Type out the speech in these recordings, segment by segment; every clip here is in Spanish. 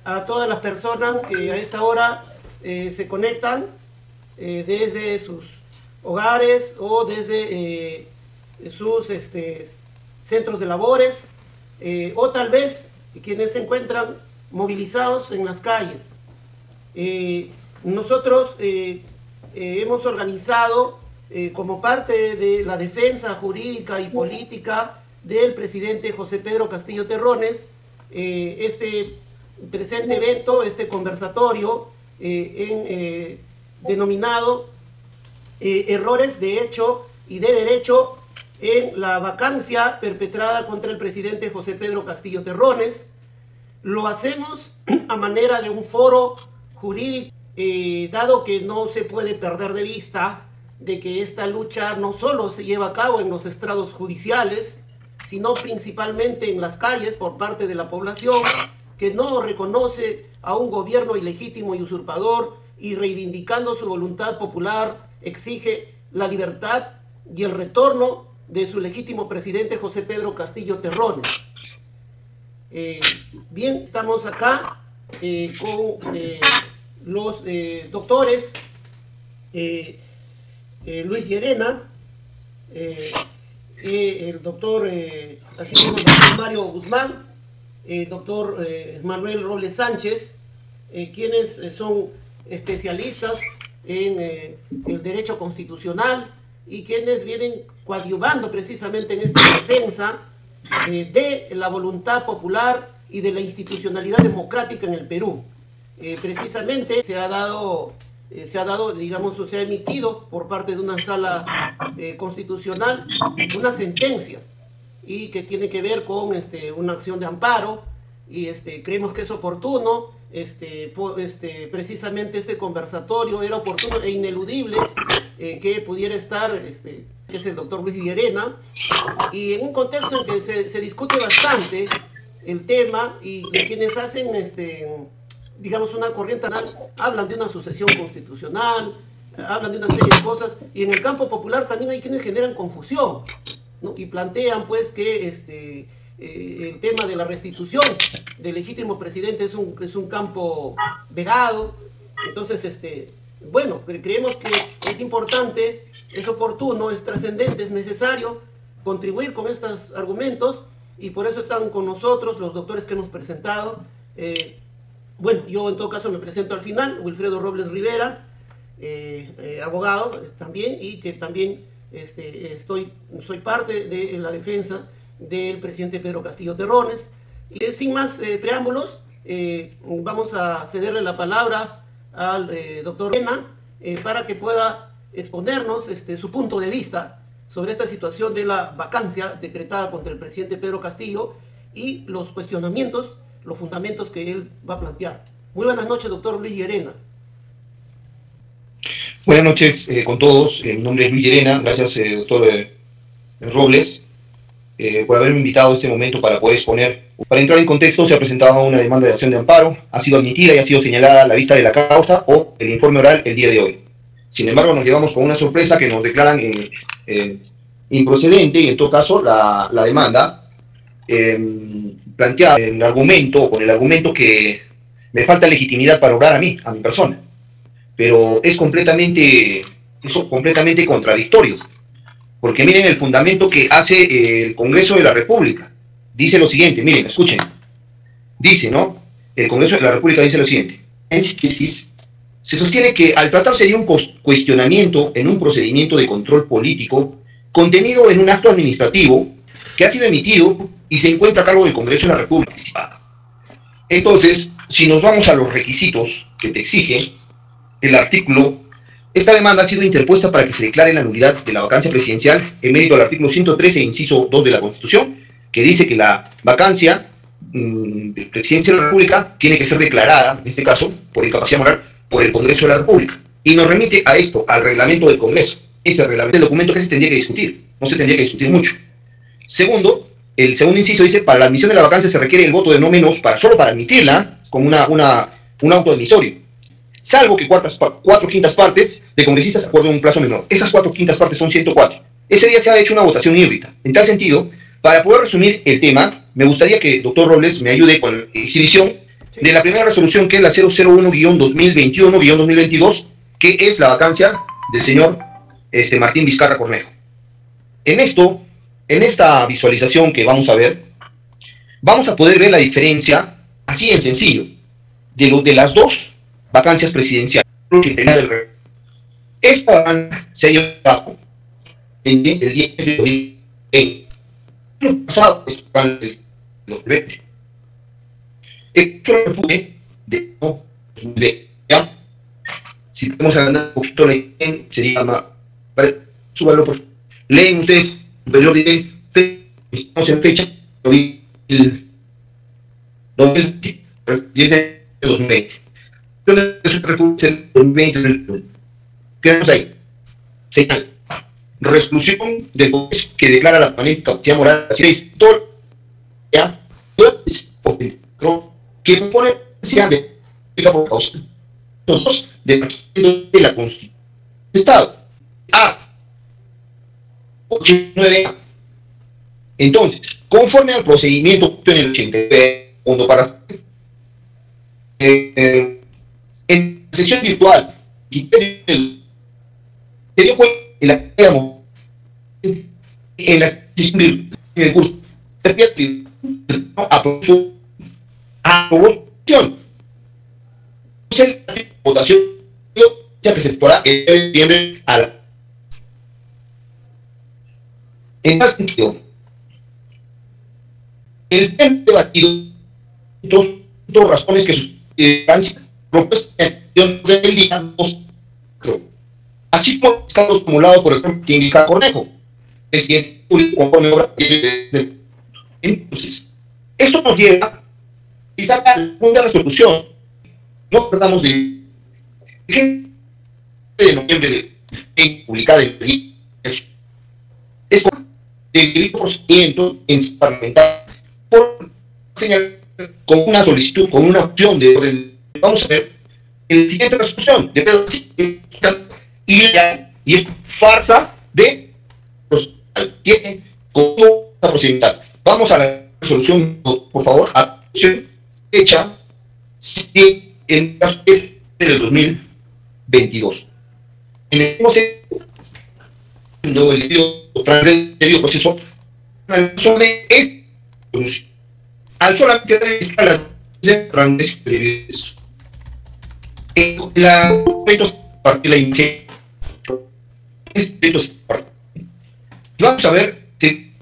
a todas las personas que a esta hora se conectan desde sus hogares o desde sus centros de labores, o tal vez quienes se encuentran movilizados en las calles. Nosotros hemos organizado como parte de la defensa jurídica y política del presidente José Pedro Castillo Terrones este presente evento, este conversatorio denominado Errores de hecho y de derecho en la vacancia perpetrada contra el presidente José Pedro Castillo Terrones. Lo hacemos a manera de un foro jurídico, dado que no se puede perder de vista de que esta lucha no solo se lleva a cabo en los estrados judiciales, sino principalmente en las calles por parte de la población que no reconoce a un gobierno ilegítimo y usurpador, y reivindicando su voluntad popular exige la libertad y el retorno de su legítimo presidente José Pedro Castillo Terrones. Bien, estamos acá con los doctores Luis Llerena, el doctor asimismo el doctor Mario Guzmán, doctor Manuel Robles Sánchez, quienes son especialistas en el derecho constitucional y quienes vienen coadyuvando precisamente en esta defensa de la voluntad popular y de la institucionalidad democrática en el Perú. Precisamente se ha dado, digamos, o se ha emitido por parte de una sala constitucional una sentencia y que tiene que ver con una acción de amparo, y creemos que es oportuno, precisamente este conversatorio era oportuno e ineludible que pudiera estar, que es el doctor Luis Llerena, y en un contexto en que se discute bastante el tema, y quienes hacen, digamos, una corriente anal, hablan de una sucesión constitucional, hablan de una serie de cosas, y en el campo popular también hay quienes generan confusión, ¿no? Y plantean pues que el tema de la restitución del legítimo presidente es un campo vedado. Entonces, bueno, creemos que es importante, es oportuno, es trascendente, es necesario contribuir con estos argumentos, y por eso están con nosotros los doctores que hemos presentado. Bueno, yo en todo caso me presento al final, Wilfredo Robles Rivera, abogado también, y que también soy parte de la defensa del presidente Pedro Castillo Terrones. Y sin más preámbulos, vamos a cederle la palabra al doctor Llerena para que pueda exponernos su punto de vista sobre esta situación de la vacancia decretada contra el presidente Pedro Castillo y los cuestionamientos, los fundamentos que él va a plantear. Muy buenas noches, doctor Luis Llerena. Buenas noches con todos. Mi nombre es Luis Llerena. Gracias, doctor Robles, por haberme invitado a este momento para poder exponer. Para entrar en contexto, se ha presentado una demanda de acción de amparo, ha sido admitida y ha sido señalada la vista de la causa o el informe oral el día de hoy. Sin embargo, nos llevamos con una sorpresa que nos declaran improcedente, y en todo caso la demanda plantea el argumento, con el argumento que me falta legitimidad para obrar a mí, a mi persona. Pero es completamente contradictorio. Porque miren el fundamento que hace el Congreso de la República. Dice lo siguiente, miren, escuchen. Dice, ¿no? El Congreso de la República dice lo siguiente. En síntesis, se sostiene que al tratarse de un cuestionamiento en un procedimiento de control político contenido en un acto administrativo que ha sido emitido y se encuentra a cargo del Congreso de la República. Entonces, si nos vamos a los requisitos que te exige el artículo, esta demanda ha sido interpuesta para que se declare la nulidad de la vacancia presidencial en mérito al artículo 113, inciso 2 de la Constitución, que dice que la vacancia de presidencia de la República tiene que ser declarada, en este caso, por incapacidad moral, por el Congreso de la República. Y nos remite a esto, al reglamento del Congreso. Este reglamento es el documento que se tendría que discutir, no se tendría que discutir mucho. Segundo, el segundo inciso dice, para la admisión de la vacancia se requiere el voto de no menos, solo para admitirla, como un auto admisorio, salvo que cuatro quintas partes de congresistas acuerden un plazo menor. Esas 4/5 partes son 104. Ese día se ha hecho una votación híbrida. En tal sentido, para poder resumir el tema, me gustaría que el doctor Robles me ayude con la exhibición de la primera resolución, que es la 001-2021-2022, que es la vacancia del señor Martín Vizcarra Cornejo. En esta visualización que vamos a ver, vamos a poder ver la diferencia, así en sencillo, de las dos vacancias presidenciales. Esta vacancia se ha llevado a cabo en el 10 de 2020. El pasado es el 2020. Esto fue de 2020. Si podemos agrandar un poquito la imagen, sería más. Súbalo, por favor. Leen ustedes, superior de estamos en fecha el 2020. ¿Qué tenemos ahí? Señal. Resolución del Congreso que declara la permanente capacidad moral de la historia que propone por causa de la Constitución del Estado. A. 89A. Entonces, conforme al procedimiento en el 82 para en la sesión virtual se dio cuenta en la sesión virtual del curso aprobación votación ya que se explora el 9 de noviembre a la. En tal sentido, el tema debatido dos razones que propuestas del día así como casos acumulados por ejemplo que indica Cornejo, es que conforme obra. Entonces, esto nos lleva y saca una resolución. No tratamos de noviembre publicada en el es el procedimiento en parlamentar por señal con una solicitud, con una opción de vamos a ver el siguiente resolución de y es farsa de tiene como la procedimental. Vamos a la resolución, por favor, hecha en el caso del 2022. En el debido proceso sobre al solamente revisar las grandes previsiones. La parte de la imagen vamos a ver si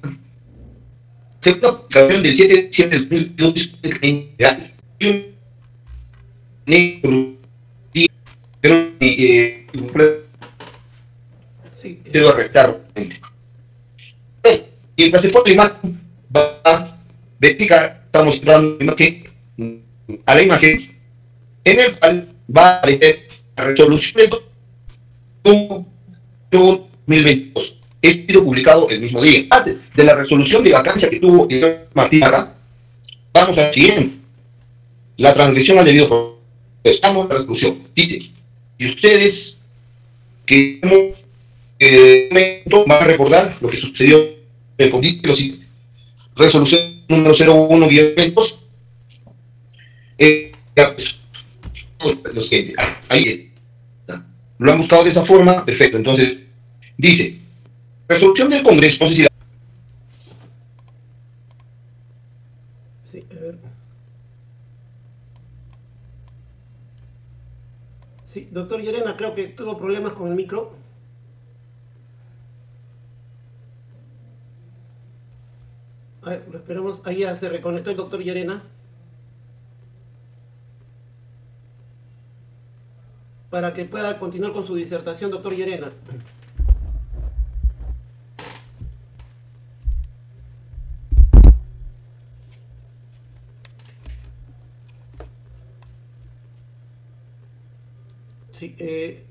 según la aplicación del 7 de diciembre del 2022 pero debo arrestar. Y el pasaporte de imagen va a verificar, estamos dando imagen a la imagen en el cual va a aparecer la resolución del 2022. Es sido publicado el mismo día. Antes de la resolución de vacancia que tuvo el señor Martín Arra, vamos a seguir la transgresión al debido proceso. Estamos en la resolución. Dice, y ustedes que van a recordar lo que sucedió en el conflicto, resolución número 01-2, ahí lo han buscado de esa forma, perfecto. Entonces, dice, resolución del Congreso, no sé si sí, a ver. Sí, doctor Llerena, creo que tuvo problemas con el micro. A ver, lo esperamos. Ahí ya se reconectó el doctor Llerena. Para que pueda continuar con su disertación, doctor Llerena. Sí,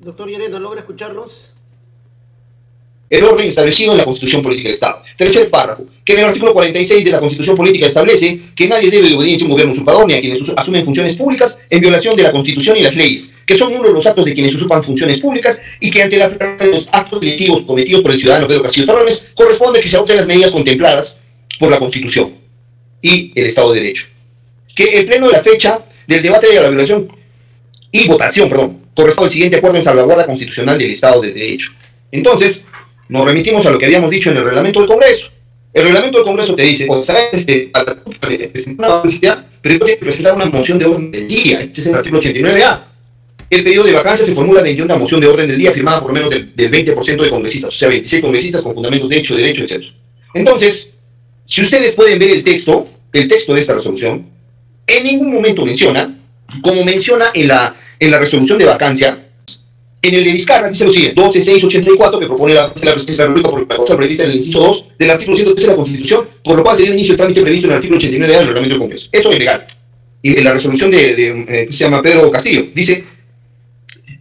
doctor Llerena, ¿logra escucharnos? El orden establecido en la Constitución Política del Estado. Tercer párrafo, que en el artículo 46 de la Constitución Política establece que nadie debe de obediencia a un gobierno usurpador ni a quienes asumen funciones públicas en violación de la Constitución y las leyes, que son uno de los actos de quienes usurpan funciones públicas y que ante la de los actos delictivos cometidos por el ciudadano Pedro Castillo Terrones corresponde que se adopten las medidas contempladas por la Constitución y el Estado de Derecho. Que el pleno de la fecha del debate de la violación y votación, corresponde al siguiente acuerdo en salvaguarda constitucional del Estado de Derecho. Entonces, nos remitimos a lo que habíamos dicho en el reglamento del Congreso. El reglamento del Congreso te dice, ¿sabes? Presentar una vacancia, pero tienes que presentar una moción de orden del día. Este es el artículo 89A. El pedido de vacancia se formula mediante una moción de orden del día firmada por lo menos del 20% de congresistas, o sea, 26 congresistas con fundamentos de hecho, derecho, etc. Entonces, si ustedes pueden ver el texto de esta resolución, en ningún momento menciona, como menciona en la resolución de vacancia, en el de Vizcarra dice lo siguiente: 12684, que propone la Presidencia de la República por la causa prevista en el inciso 2 del artículo 113 de la Constitución, por lo cual se dio inicio al trámite previsto en el artículo 89A del reglamento del Congreso. Eso es legal. Y en la resolución que se llama Pedro Castillo, dice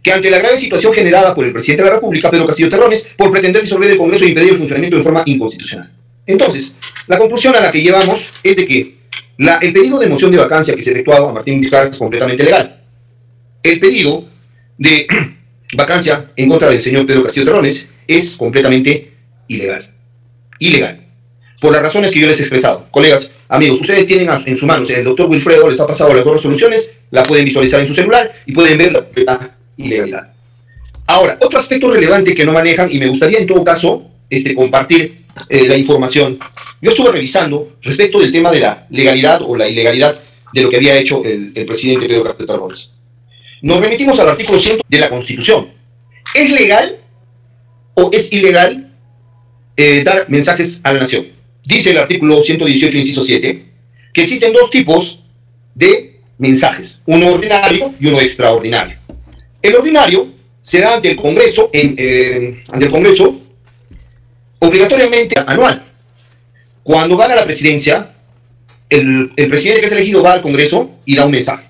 que ante la grave situación generada por el presidente de la República, Pedro Castillo Terrones, por pretender disolver el Congreso e impedir el funcionamiento de forma inconstitucional. Entonces, la conclusión a la que llevamos es de que el pedido de moción de vacancia que se ha efectuado a Martín Vizcarra es completamente legal. El pedido de vacancia en contra del señor Pedro Castillo Terrones es completamente ilegal. Ilegal. Por las razones que yo les he expresado. Colegas, amigos, ustedes tienen en sus manos, el doctor Wilfredo les ha pasado las dos resoluciones, la pueden visualizar en su celular y pueden ver la ilegalidad. Ahora, otro aspecto relevante que no manejan, y me gustaría en todo caso compartir la información. Yo estuve revisando respecto del tema de la legalidad o la ilegalidad de lo que había hecho el presidente Pedro Castillo Terrones. Nos remitimos al artículo 100 de la Constitución. ¿Es legal o es ilegal dar mensajes a la nación? Dice el artículo 118, inciso 7, que existen dos tipos de mensajes, uno ordinario y uno extraordinario. El ordinario se da ante el Congreso, obligatoriamente anual. Cuando gana la presidencia, el presidente que es elegido va al Congreso y da un mensaje.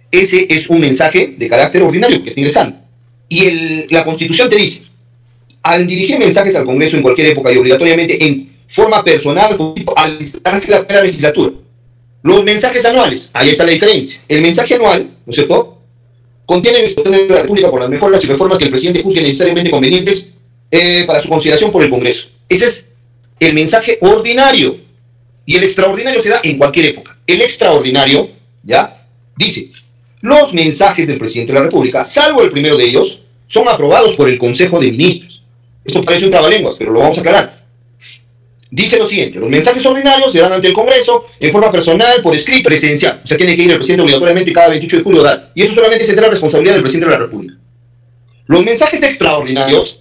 Ese es un mensaje de carácter ordinario que está ingresando. Y la Constitución te dice, al dirigir mensajes al Congreso en cualquier época y obligatoriamente en forma personal, al instarse la primera legislatura, los mensajes anuales, ahí está la diferencia. El mensaje anual, ¿no es cierto?, contiene exposiciones de la República por las mejoras y reformas que el presidente juzgue necesariamente convenientes para su consideración por el Congreso. Ese es el mensaje ordinario. Y el extraordinario se da en cualquier época. El extraordinario, ¿ya?, dice: los mensajes del presidente de la República, salvo el primero de ellos, son aprobados por el Consejo de Ministros. Esto parece un trabalenguas, pero lo vamos a aclarar. Dice lo siguiente: los mensajes ordinarios se dan ante el Congreso en forma personal, por escrito, presencial. O sea, tiene que ir el presidente obligatoriamente cada 28 de julio a dar. Y eso solamente se da la responsabilidad del presidente de la República. Los mensajes extraordinarios,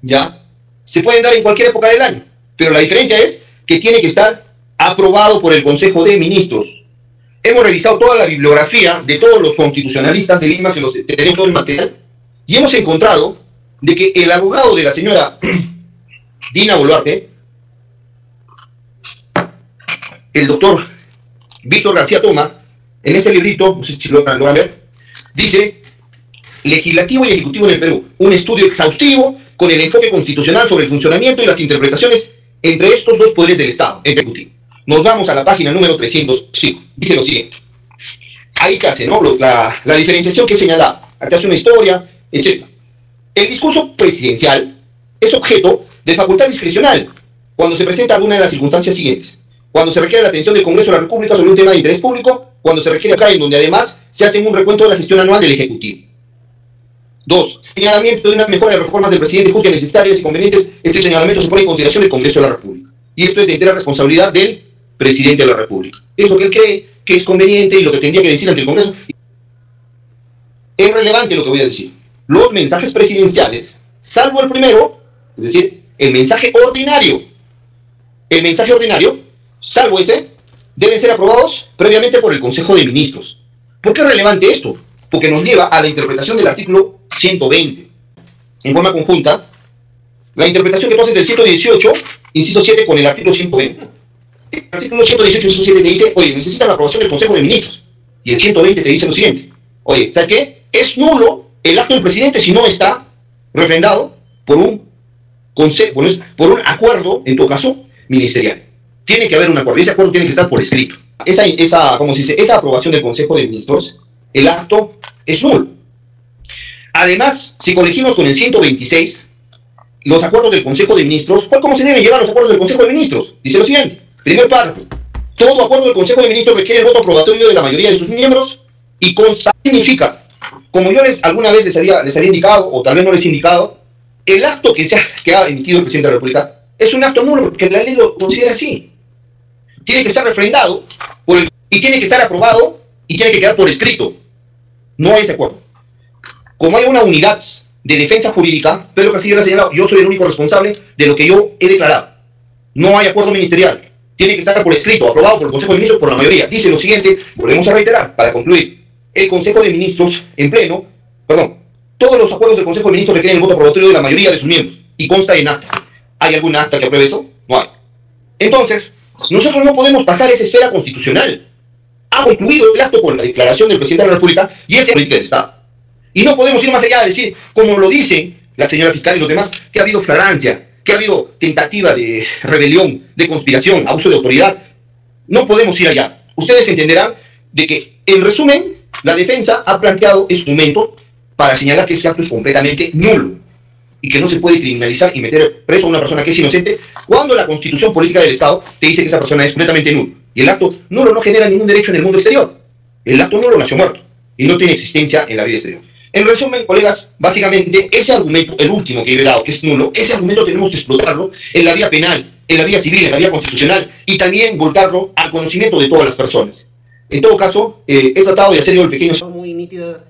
ya, se pueden dar en cualquier época del año. Pero la diferencia es que tiene que estar aprobado por el Consejo de Ministros. Hemos revisado toda la bibliografía de todos los constitucionalistas de Lima, que tenemos todo el material, y hemos encontrado de que el abogado de la señora Dina Boluarte, el doctor Víctor García Toma, en este librito, no sé si lo van a ver, dice: Legislativo y Ejecutivo en el Perú, un estudio exhaustivo con el enfoque constitucional sobre el funcionamiento y las interpretaciones entre estos dos poderes del Estado, el Ejecutivo. Nos vamos a la página número 305. Dice lo siguiente. Ahí te hace, ¿no?, la diferenciación que he señalado. Aquí hace una historia, etc. El discurso presidencial es objeto de facultad discrecional cuando se presenta alguna de las circunstancias siguientes: cuando se requiere la atención del Congreso de la República sobre un tema de interés público, cuando se requiere acá, en donde además se hace un recuento de la gestión anual del Ejecutivo. 2. Señalamiento de una mejora de reformas del presidente juzgue necesarias y convenientes. Este señalamiento se pone en consideración del Congreso de la República. Y esto es de entera responsabilidad del presidente de la República. Es lo que él cree que es conveniente y lo que tendría que decir ante el Congreso. Es relevante lo que voy a decir. Los mensajes presidenciales, salvo el primero, es decir, el mensaje ordinario, salvo ese, deben ser aprobados previamente por el Consejo de Ministros. ¿Por qué es relevante esto? Porque nos lleva a la interpretación del artículo 120. En forma conjunta, la interpretación que tú haces del 118, inciso 7, con el artículo 120. El artículo 118, inciso 7 te dice: oye, necesitan la aprobación del Consejo de Ministros. Y el 120 te dice lo siguiente: oye, ¿sabes qué? Es nulo el acto del presidente si no está refrendado por un acuerdo, en todo caso, ministerial. Tiene que haber un acuerdo, y ese acuerdo tiene que estar por escrito. Esa aprobación del Consejo de Ministros, el acto es nulo. Además, si corregimos con el 126, los acuerdos del Consejo de Ministros, ¿cómo se deben llevar los acuerdos del Consejo de Ministros? Dice lo siguiente: primer párrafo: todo acuerdo del Consejo de Ministros requiere el voto aprobatorio de la mayoría de sus miembros y consta, significa, como yo alguna vez les había indicado, o tal vez no les he indicado, el acto que ha emitido el presidente de la República es un acto nulo, porque la ley lo considera así. Tiene que estar refrendado y tiene que estar aprobado y tiene que quedar por escrito. No hay ese acuerdo. Como hay una unidad de defensa jurídica, Pedro Castillo le ha señalado, yo soy el único responsable de lo que yo he declarado. No hay acuerdo ministerial. Tiene que estar por escrito, aprobado por el Consejo de Ministros por la mayoría. Dice lo siguiente, volvemos a reiterar, para concluir. El Consejo de Ministros, en pleno, todos los acuerdos del Consejo de Ministros requieren el voto aprobatorio de la mayoría de sus miembros y consta en acta. ¿Hay algún acta que apruebe eso? No hay. Entonces, nosotros no podemos pasar esa esfera constitucional. Ha concluido el acto con la declaración del presidente de la República y esa es la política del Estado. Y no podemos ir más allá de decir, como lo dicen la señora fiscal y los demás, que ha habido flagrancia, que ha habido tentativa de rebelión, de conspiración, abuso de autoridad. No podemos ir allá. Ustedes entenderán de que, en resumen, la defensa ha planteado instrumentos para señalar que este acto es completamente nulo y que no se puede criminalizar y meter preso a una persona que es inocente cuando la Constitución Política del Estado te dice que esa persona es completamente nulo. Y el acto nulo no genera ningún derecho en el mundo exterior. El acto nulo nació muerto y no tiene existencia en la vida exterior. En resumen, colegas, básicamente ese argumento, el último que yo he dado, que es nulo, ese argumento tenemos que explotarlo en la vía penal, en la vía civil, en la vía constitucional y también volcarlo al conocimiento de todas las personas. En todo caso, he tratado de hacer yo el pequeño... Muy nítida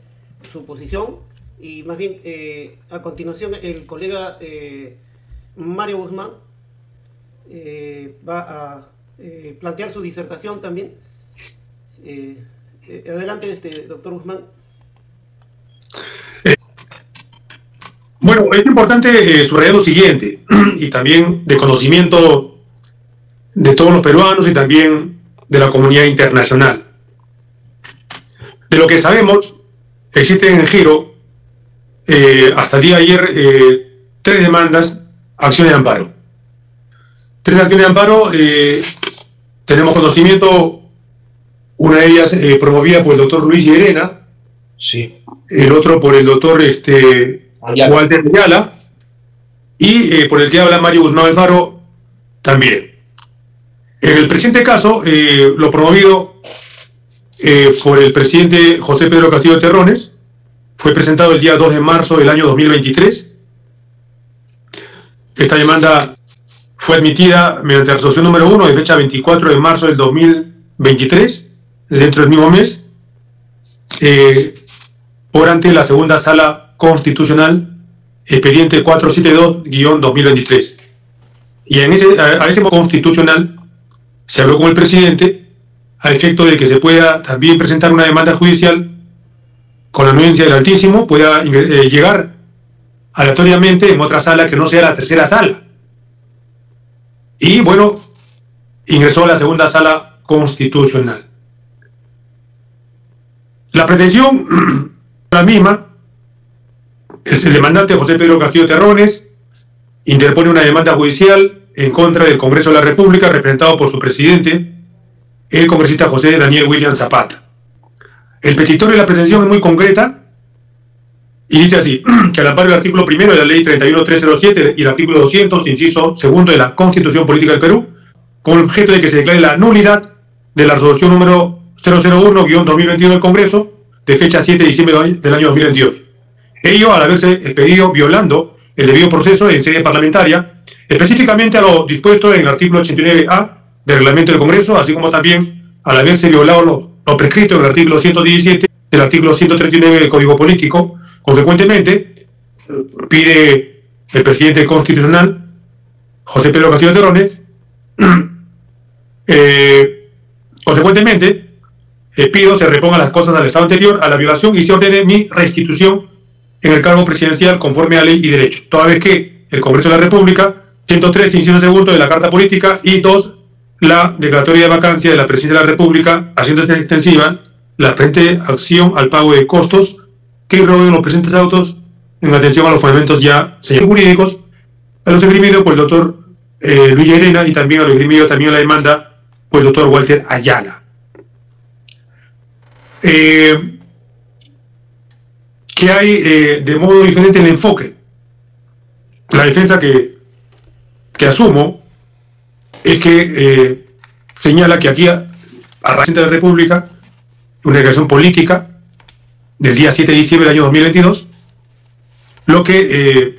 su posición y más bien a continuación el colega Mario Guzmán va a plantear su disertación también. Adelante, doctor Guzmán. Bueno, es importante subrayar lo siguiente, y también de conocimiento de todos los peruanos y también de la comunidad internacional. De lo que sabemos, existen en giro, hasta el día de ayer, 3 demandas, acciones de amparo. 3 acciones de amparo, tenemos conocimiento, una de ellas promovida por el doctor Luis Llerena, sí. El otro por el doctor Walter Ayala, y por el que habla Mario Guzmán Alfaro también. En el presente caso, lo promovido por el presidente José Pedro Castillo Terrones, fue presentado el día 2 de marzo del año 2023. Esta demanda fue admitida mediante resolución número 1 de fecha 24 de marzo del 2023, dentro del mismo mes, por ante la segunda sala constitucional, expediente 472-2023. Y a ese constitucional se habló con el presidente a efecto de que se pueda también presentar una demanda judicial con la anuencia del Altísimo, pueda llegar aleatoriamente en otra sala que no sea la tercera sala. Y bueno, ingresó a la segunda sala constitucional. La pretensión, la misma, es el demandante José Pedro Castillo Terrones, interpone una demanda judicial en contra del Congreso de la República, representado por su presidente, el congresista José Daniel William Zapata. El petitorio de la pretensión es muy concreta y dice así, que al amparo del artículo 1 de la ley 31307 y el artículo 200, inciso 2 de la Constitución Política del Perú, con el objeto de que se declare la nulidad de la resolución número 001-2021 del Congreso, de fecha 7 de diciembre del año 2022. Ello al haberse expedido violando el debido proceso en sede parlamentaria, específicamente a lo dispuesto en el artículo 89A del reglamento del Congreso, así como también al haberse violado lo prescrito en el artículo 117 del artículo 139 del Código Político. Consecuentemente, pide el presidente constitucional, José Pedro Castillo Terrones, consecuentemente, pido se repongan las cosas al estado anterior a la violación y se ordene mi restitución en el cargo presidencial conforme a ley y derecho, toda vez que el Congreso de la República, 103, inciso 2 de la Carta Política y 2, la declaratoria de vacancia de la Presidencia de la República, haciendo extensiva la presente acción al pago de costos que irroguen los presentes autos en atención a los fundamentos ya señalados jurídicos, a los esgrimidos por el doctor Luis Llerena y también a los esgrimidos también la demanda por el doctor Walter Ayala. Que hay de modo diferente el enfoque. La defensa que asumo es que señala que aquí a la Presidencia de la República, una declaración política, del día 7 de diciembre del año 2022, lo que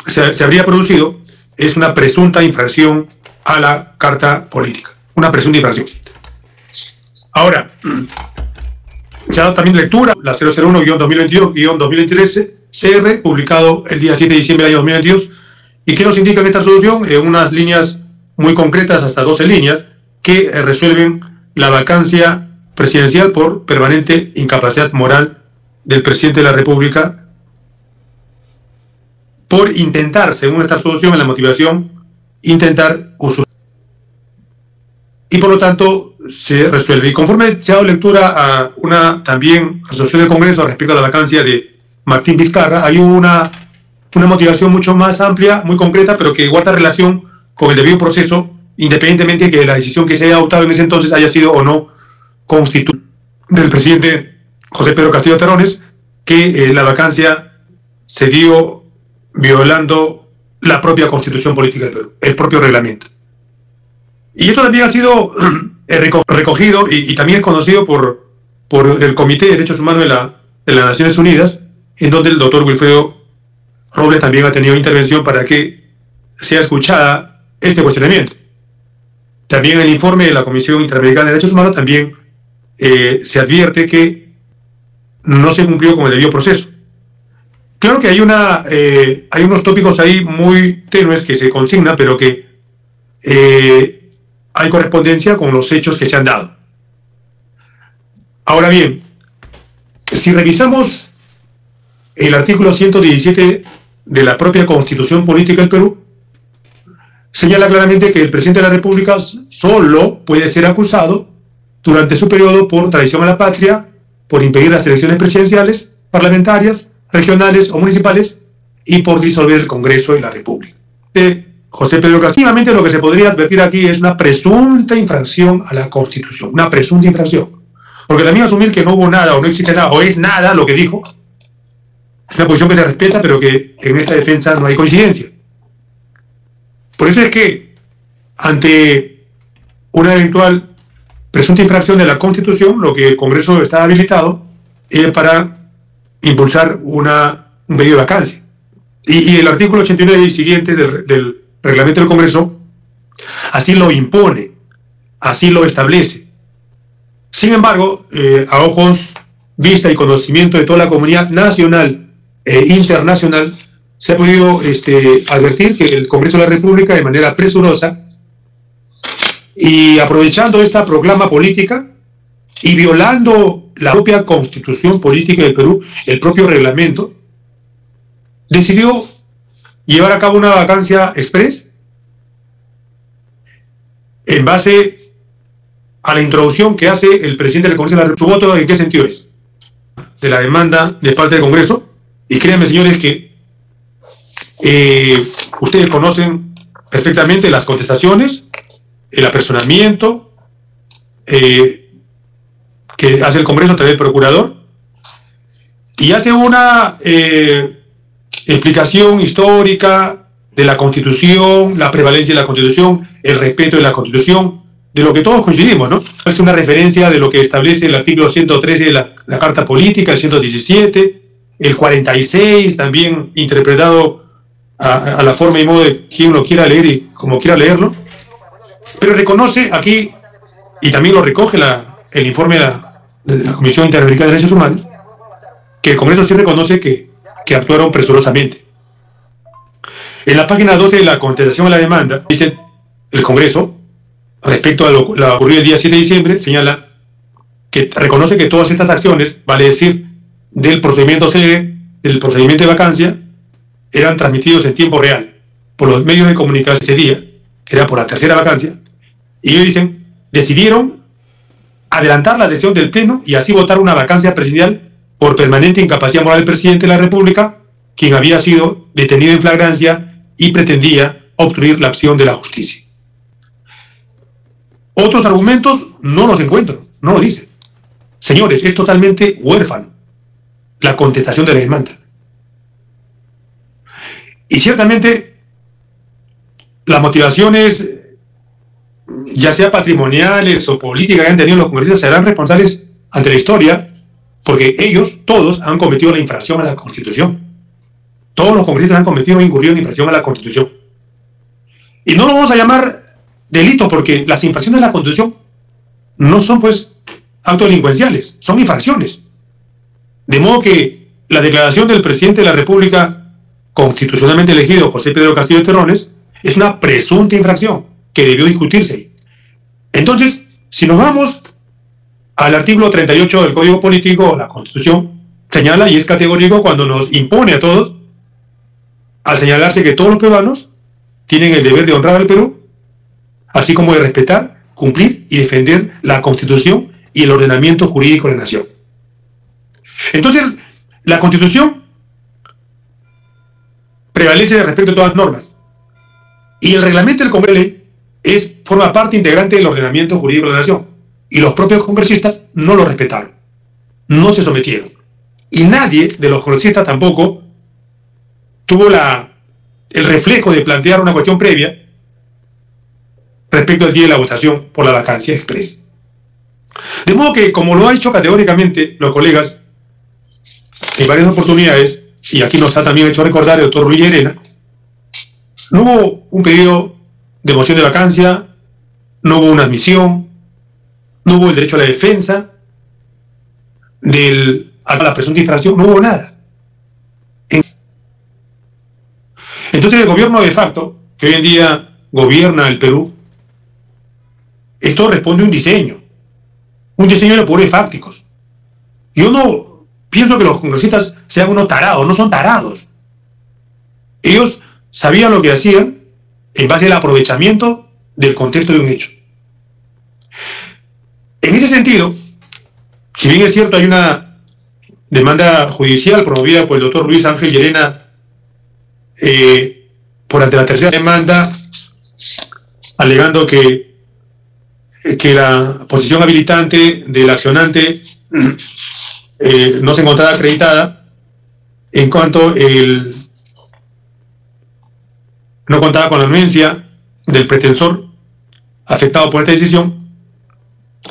se habría producido es una presunta infracción a la Carta Política. Una presunta infracción. Ahora, se ha dado también lectura la 001-2022-2023 publicado el día 7 de diciembre del año 2022. ¿Y qué nos indica en esta resolución? En unas líneas muy concretas, hasta 12 líneas, que resuelven la vacancia presidencial por permanente incapacidad moral del presidente de la República por intentar, según esta resolución, en la motivación, intentar usurpar. Y por lo tanto se resuelve. Y conforme se ha dado lectura a una también resolución del Congreso respecto a la vacancia de Martín Vizcarra, hay una motivación mucho más amplia, muy concreta, pero que guarda relación con el debido proceso, independientemente de que la decisión que se haya adoptado en ese entonces haya sido o no constituida del presidente José Pedro Castillo Terrones, que la vacancia se dio violando la propia Constitución Política del Perú, el propio reglamento. Y esto también ha sido recogido y también es conocido por el Comité de Derechos Humanos de las Naciones Unidas, en donde el doctor Wilfredo Robles también ha tenido intervención para que sea escuchada este cuestionamiento. También en el informe de la Comisión Interamericana de Derechos Humanos también se advierte que no se cumplió con el debido proceso. Claro que hay unos tópicos ahí muy tenues que se consignan, pero que hay correspondencia con los hechos que se han dado. Ahora bien, si revisamos el artículo 117 de la propia Constitución Política del Perú, señala claramente que el presidente de la República solo puede ser acusado durante su periodo por traición a la patria, por impedir las elecciones presidenciales, parlamentarias, regionales o municipales y por disolver el Congreso de la República. José Pedro Castillo, lo que se podría advertir aquí es una presunta infracción a la Constitución, una presunta infracción. Porque también asumir que no hubo nada o no existe nada o es nada lo que dijo, es una posición que se respeta, pero que en esta defensa no hay coincidencia. Por eso es que, ante una eventual presunta infracción de la Constitución, lo que el Congreso está habilitado es para impulsar un pedido de vacancia. Y el artículo 89 y siguientes del reglamento del Congreso así lo impone, así lo establece. Sin embargo, a ojos, vista y conocimiento de toda la comunidad nacional e internacional, se ha podido advertir que el Congreso de la República, de manera presurosa y aprovechando esta proclama política y violando la propia Constitución Política del Perú, el propio reglamento, decidió llevar a cabo una vacancia express en base a la introducción que hace el presidente del Congreso de la República. ¿Su voto en qué sentido es? De la demanda de parte del Congreso. Y créanme, señores, que ustedes conocen perfectamente las contestaciones, el apersonamiento que hace el Congreso a través del Procurador, y hace una explicación histórica de la Constitución, la prevalencia de la Constitución, el respeto de la Constitución, de lo que todos coincidimos, ¿no? Es una referencia de lo que establece el artículo 113 de la Carta Política, el 117, el 46, también interpretado a la forma y modo de quien lo quiera leer y como quiera leerlo, pero reconoce aquí, y también lo recoge el informe de la Comisión Interamericana de Derechos Humanos, que el Congreso sí reconoce que actuaron presurosamente. En la página 12 de la contestación a la demanda, dice el Congreso, respecto a lo ocurrido el día 7 de diciembre, señala que reconoce que todas estas acciones, vale decir, del procedimiento célebre, del procedimiento de vacancia, eran transmitidos en tiempo real por los medios de comunicación ese día, que era por la tercera vacancia, y ellos dicen, decidieron adelantar la sesión del Pleno y así votar una vacancia presidencial por permanente incapacidad moral del presidente de la República, quien había sido detenido en flagrancia y pretendía obstruir la acción de la justicia. Otros argumentos no los encuentro, no lo dicen. Señores, es totalmente huérfano la contestación de la demanda. Y ciertamente las motivaciones, ya sea patrimoniales o políticas que han tenido los congresistas, serán responsables ante la historia porque ellos todos han cometido la infracción a la Constitución. Todos los congresistas han cometido incurrido en infracción a la Constitución. Y no lo vamos a llamar delito porque las infracciones a la Constitución no son pues actos delincuenciales, son infracciones. De modo que la declaración del presidente de la República constitucionalmente elegido, José Pedro Castillo Terrones, es una presunta infracción que debió discutirse. Entonces, si nos vamos al artículo 38 del Código Político, la Constitución señala y es categórico cuando nos impone a todos, al señalarse que todos los peruanos tienen el deber de honrar al Perú, así como de respetar, cumplir y defender la Constitución y el ordenamiento jurídico de la nación. Entonces, la Constitución prevalece respecto a todas las normas y el reglamento del Congreso forma parte integrante del ordenamiento jurídico de la nación y los propios congresistas no lo respetaron, no se sometieron y nadie de los congresistas tampoco tuvo el reflejo de plantear una cuestión previa respecto al día de la votación por la vacancia express. De modo que, como lo ha hecho categóricamente los colegas en varias oportunidades, y aquí nos ha también hecho recordar el doctor Luis Llerena, no hubo un pedido de moción de vacancia, no hubo una admisión, no hubo el derecho a la defensa a la presunta infracción, no hubo nada. Entonces el gobierno de facto, que hoy en día gobierna el Perú, esto responde a un diseño de poderes fácticos. Yo no pienso que los congresistas sean unos tarados, no son tarados. Ellos sabían lo que hacían en base al aprovechamiento del contexto de un hecho. En ese sentido, si bien es cierto hay una demanda judicial promovida por el doctor Luis Ángel Llerena por ante la tercera demanda, alegando que la posición habilitante del accionante no se encontraba acreditada en cuanto no contaba con la anuencia del pretensor afectado por esta decisión.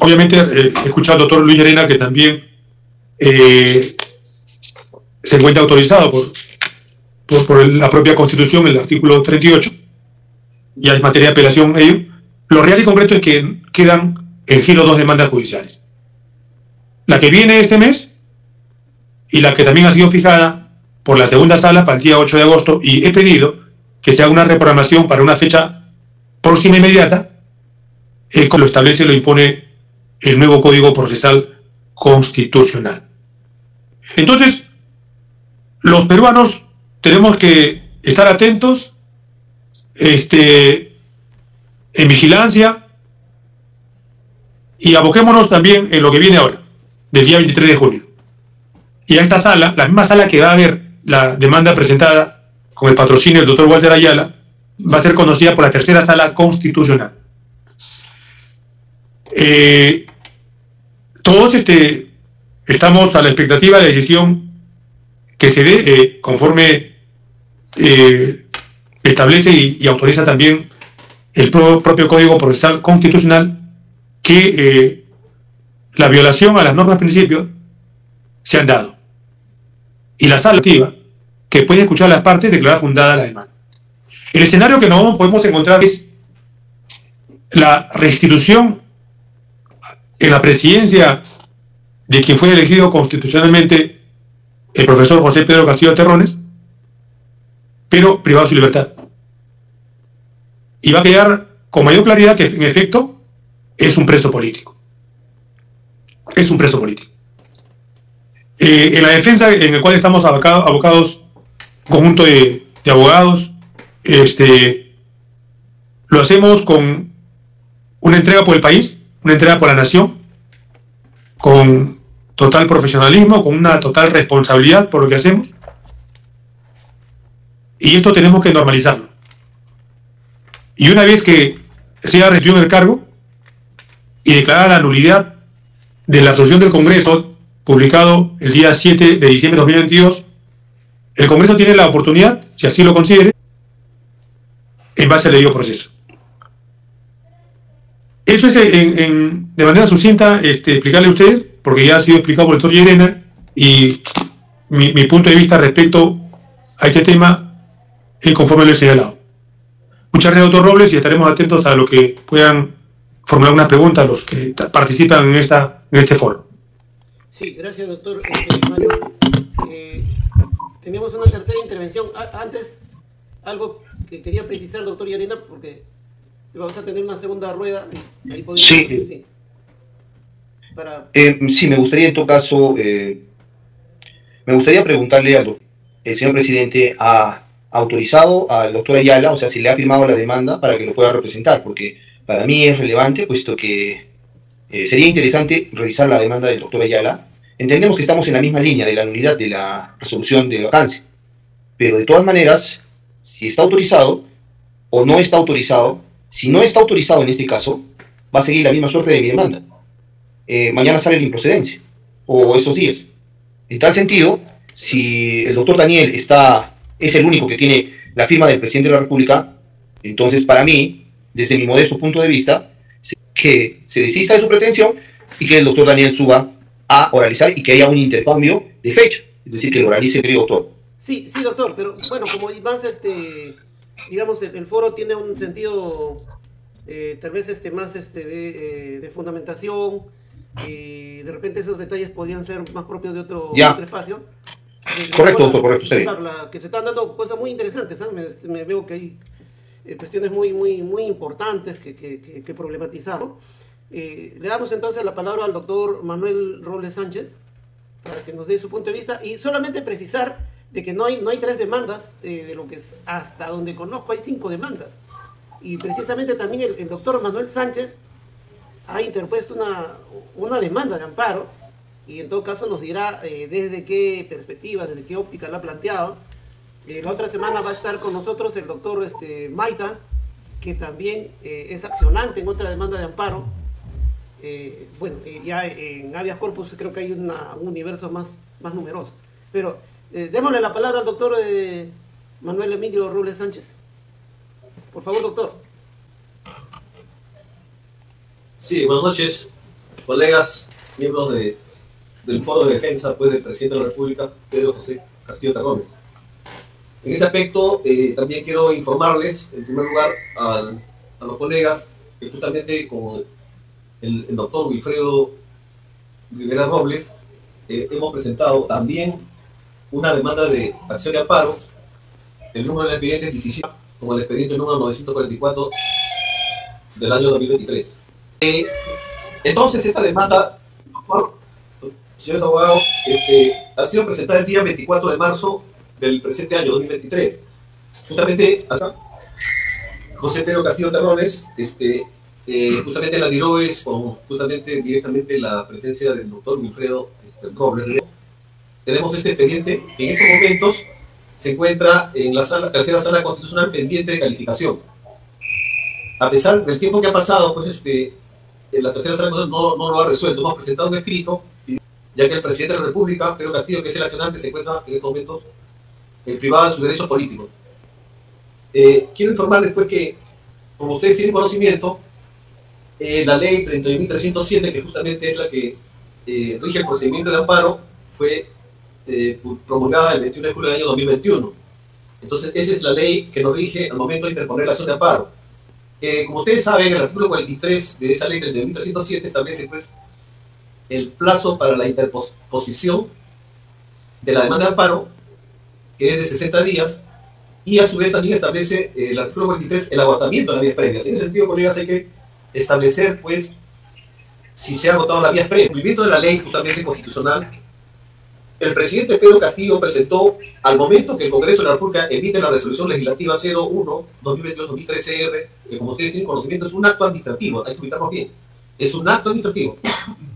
Obviamente he escuchado al doctor Luis Llerena que también se encuentra autorizado por la propia Constitución, el artículo 38, ya es materia de apelación ello. Lo real y concreto es que quedan en giro dos demandas judiciales. La que viene este mes y la que también ha sido fijada por la segunda sala para el día 8 de agosto y he pedido que se haga una reprogramación para una fecha próxima e inmediata, como lo establece y lo impone el nuevo Código Procesal Constitucional. Entonces, los peruanos tenemos que estar atentos, en vigilancia, y aboquémonos también en lo que viene ahora, del día 23 de junio. Y a esta sala, la misma sala que va a ver la demanda presentada con el patrocinio del doctor Walter Ayala, va a ser conocida por la tercera sala constitucional. Todos estamos a la expectativa de la decisión que se dé conforme establece y autoriza también el propio Código Procesal Constitucional, que la violación a las normas principios se han dado. Y la sala activa, que puede escuchar a las partes, declarar fundada la demanda. El escenario que nos podemos encontrar es la restitución en la presidencia de quien fue elegido constitucionalmente el profesor José Pedro Castillo Terrones, pero privado de su libertad. Y va a quedar con mayor claridad que, en efecto, es un preso político. Es un preso político. En la defensa en la cual estamos abocados, un conjunto de abogados, lo hacemos con una entrega por el país, una entrega por la nación, con total profesionalismo, con una total responsabilidad por lo que hacemos. Y esto tenemos que normalizarlo. Y una vez que sea restituido en el cargo y declarada la nulidad de la resolución del Congreso, publicado el día 7 de diciembre de 2022, el Congreso tiene la oportunidad, si así lo considere, en base al debido proceso. Eso es de manera sucinta explicarle a ustedes, porque ya ha sido explicado por el doctor Llerena, y mi punto de vista respecto a este tema es conforme lo he señalado. Muchas gracias, doctor Robles, y estaremos atentos a lo que puedan formular unas preguntas a los que participan en este foro. Sí, gracias, doctor Mario. Teníamos una tercera intervención. Antes, algo que quería precisar, doctor Llarena, porque vamos a tener una segunda rueda. Ahí podemos, sí. Sí. Sí, me gustaría en todo caso, me gustaría preguntarle al señor presidente, ¿ha autorizado al doctor Ayala, o sea, si le ha firmado la demanda para que lo pueda representar? Porque para mí es relevante, puesto que sería interesante revisar la demanda del doctor Ayala. Entendemos que estamos en la misma línea de la nulidad de la resolución de vacancia, pero de todas maneras, si está autorizado o no está autorizado, si no está autorizado en este caso, va a seguir la misma suerte de mi demanda. Mañana sale la improcedencia, o estos días. En tal sentido, si el doctor Daniel es el único que tiene la firma del presidente de la República, entonces para mí, desde mi modesto punto de vista, que se desista de su pretensión y que el doctor Daniel suba a oralizar y que haya un intercambio de fecha, es decir, que lo oralice el doctor. Sí, doctor, pero bueno, como más digamos, el foro tiene un sentido tal vez más de fundamentación, de repente esos detalles podrían ser más propios de otro espacio. Correcto, doctor, correcto. Claro, que se están dando cosas muy interesantes, ¿sabes? Me veo que hay cuestiones muy importantes que problematizar, ¿no? Le damos entonces la palabra al doctor Manuel Robles Sánchez para que nos dé su punto de vista, y solamente precisar de que no hay 3 demandas, de lo que es, hasta donde conozco hay 5 demandas, y precisamente también el doctor Manuel Sánchez ha interpuesto una demanda de amparo, y en todo caso nos dirá desde qué perspectiva, desde qué óptica la ha planteado. La otra semana va a estar con nosotros el doctor Maita, que también es accionante en otra demanda de amparo. Ya en habeas corpus creo que hay un universo más numeroso. Pero démosle la palabra al doctor Manuel Emilio Robles Sánchez. Por favor, doctor. Sí, buenas noches, colegas, miembros del Foro de Defensa del Presidente de la República, Pedro José Castillo Terrones. En ese aspecto, también quiero informarles, en primer lugar, a los colegas, que justamente como el doctor Wilfredo Rivera Robles, hemos presentado también una demanda de acción de amparo. El número del expediente es 17, como el expediente número 944 del año 2023. Entonces, esta demanda, señores abogados, ha sido presentada el día 24 de marzo del presente año 2023. Justamente acá, José Pedro Castillo Terrones, justamente la DIRO es con directamente la presencia del doctor Wilfredo Robles. Tenemos este expediente que en estos momentos se encuentra en la tercera sala constitucional pendiente de calificación. A pesar del tiempo que ha pasado, pues la tercera sala no lo ha resuelto. Hemos presentado un escrito, ya que el presidente de la República, Pedro Castillo, que es el accionante, se encuentra en estos momentos privado de sus derechos políticos. Quiero informarles pues que, como ustedes tienen conocimiento, la ley 31.307, que justamente es la que rige el procedimiento de amparo, fue promulgada el 21 de julio del año 2021. Entonces, esa es la ley que nos rige al momento de interponer la acción de amparo. Como ustedes saben, el artículo 43 de esa ley 31.307 establece pues el plazo para la interposición de la demanda de amparo, que es de 60 días, y a su vez también establece el artículo 43 el agotamiento de las vías previas. En ese sentido, colegas, hay que establecer pues si se ha agotado las vías previas. En cumplimiento de la ley justamente constitucional, el presidente Pedro Castillo presentó, al momento que el Congreso de la República emite la resolución legislativa 01-2022-2013-R, que como ustedes tienen conocimiento es un acto administrativo, hay que ubicarnos bien, es un acto administrativo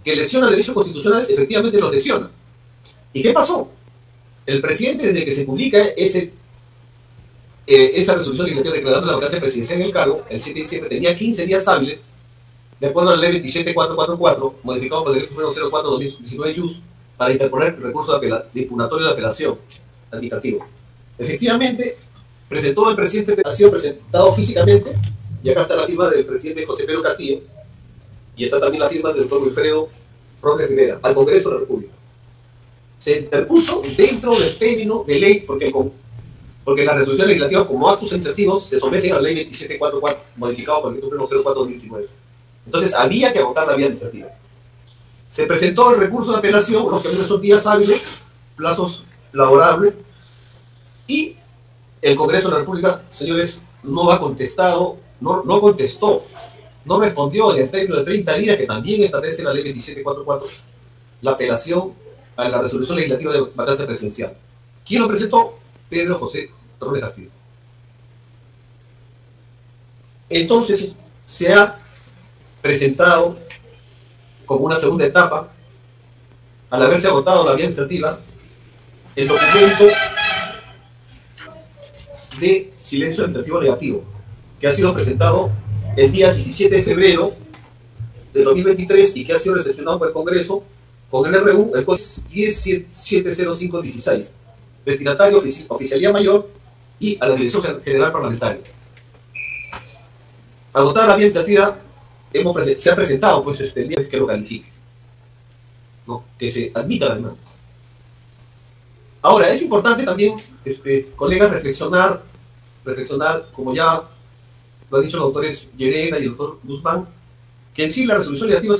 que lesiona derechos constitucionales, efectivamente los lesiona. ¿Y qué pasó? El presidente, desde que se publica esa resolución legislativa declarando la vacancia presidencial en el cargo, el 7 de diciembre, tenía 15 días hábiles, de acuerdo a la ley 27444, modificado por el decreto número 04-2019 JUS, para interponer el recurso de impugnatorio de apelación administrativo. Efectivamente, presentó el presidente, ha sido presentado físicamente, y acá está la firma del presidente José Pedro Castillo, y está también la firma del doctor Wilfredo Robles Rivera, al Congreso de la República. se interpuso dentro del término de ley, porque las resoluciones legislativas como actos administrativos se someten a la ley 2744, modificado por el decreto 04/2019. Entonces había que agotar la vía administrativa. Se presentó el recurso de apelación, los que son días hábiles, plazos laborables, y el Congreso de la República, señores, no ha contestado, no contestó, no respondió en el término de 30 días que también establece la ley 2744, la apelación a la resolución legislativa de vacancia presidencial. ¿Quién lo presentó? Pedro José Terrones Castillo. Entonces se ha presentado como una segunda etapa, al haberse agotado la vía administrativa, el documento de silencio administrativo negativo, que ha sido presentado el día 17 de febrero de 2023 y que ha sido recepcionado por el Congreso con el RU, el código 1070516, destinatario Oficialía Mayor y a la Dirección General Parlamentaria. Agotada la vía administrativa, se ha presentado pues el día que lo califique, ¿no? Que se admita la demanda. Ahora, es importante también, colegas, reflexionar, como ya lo han dicho los doctores Llerena y el doctor Guzmán, que en sí la resolución legislativa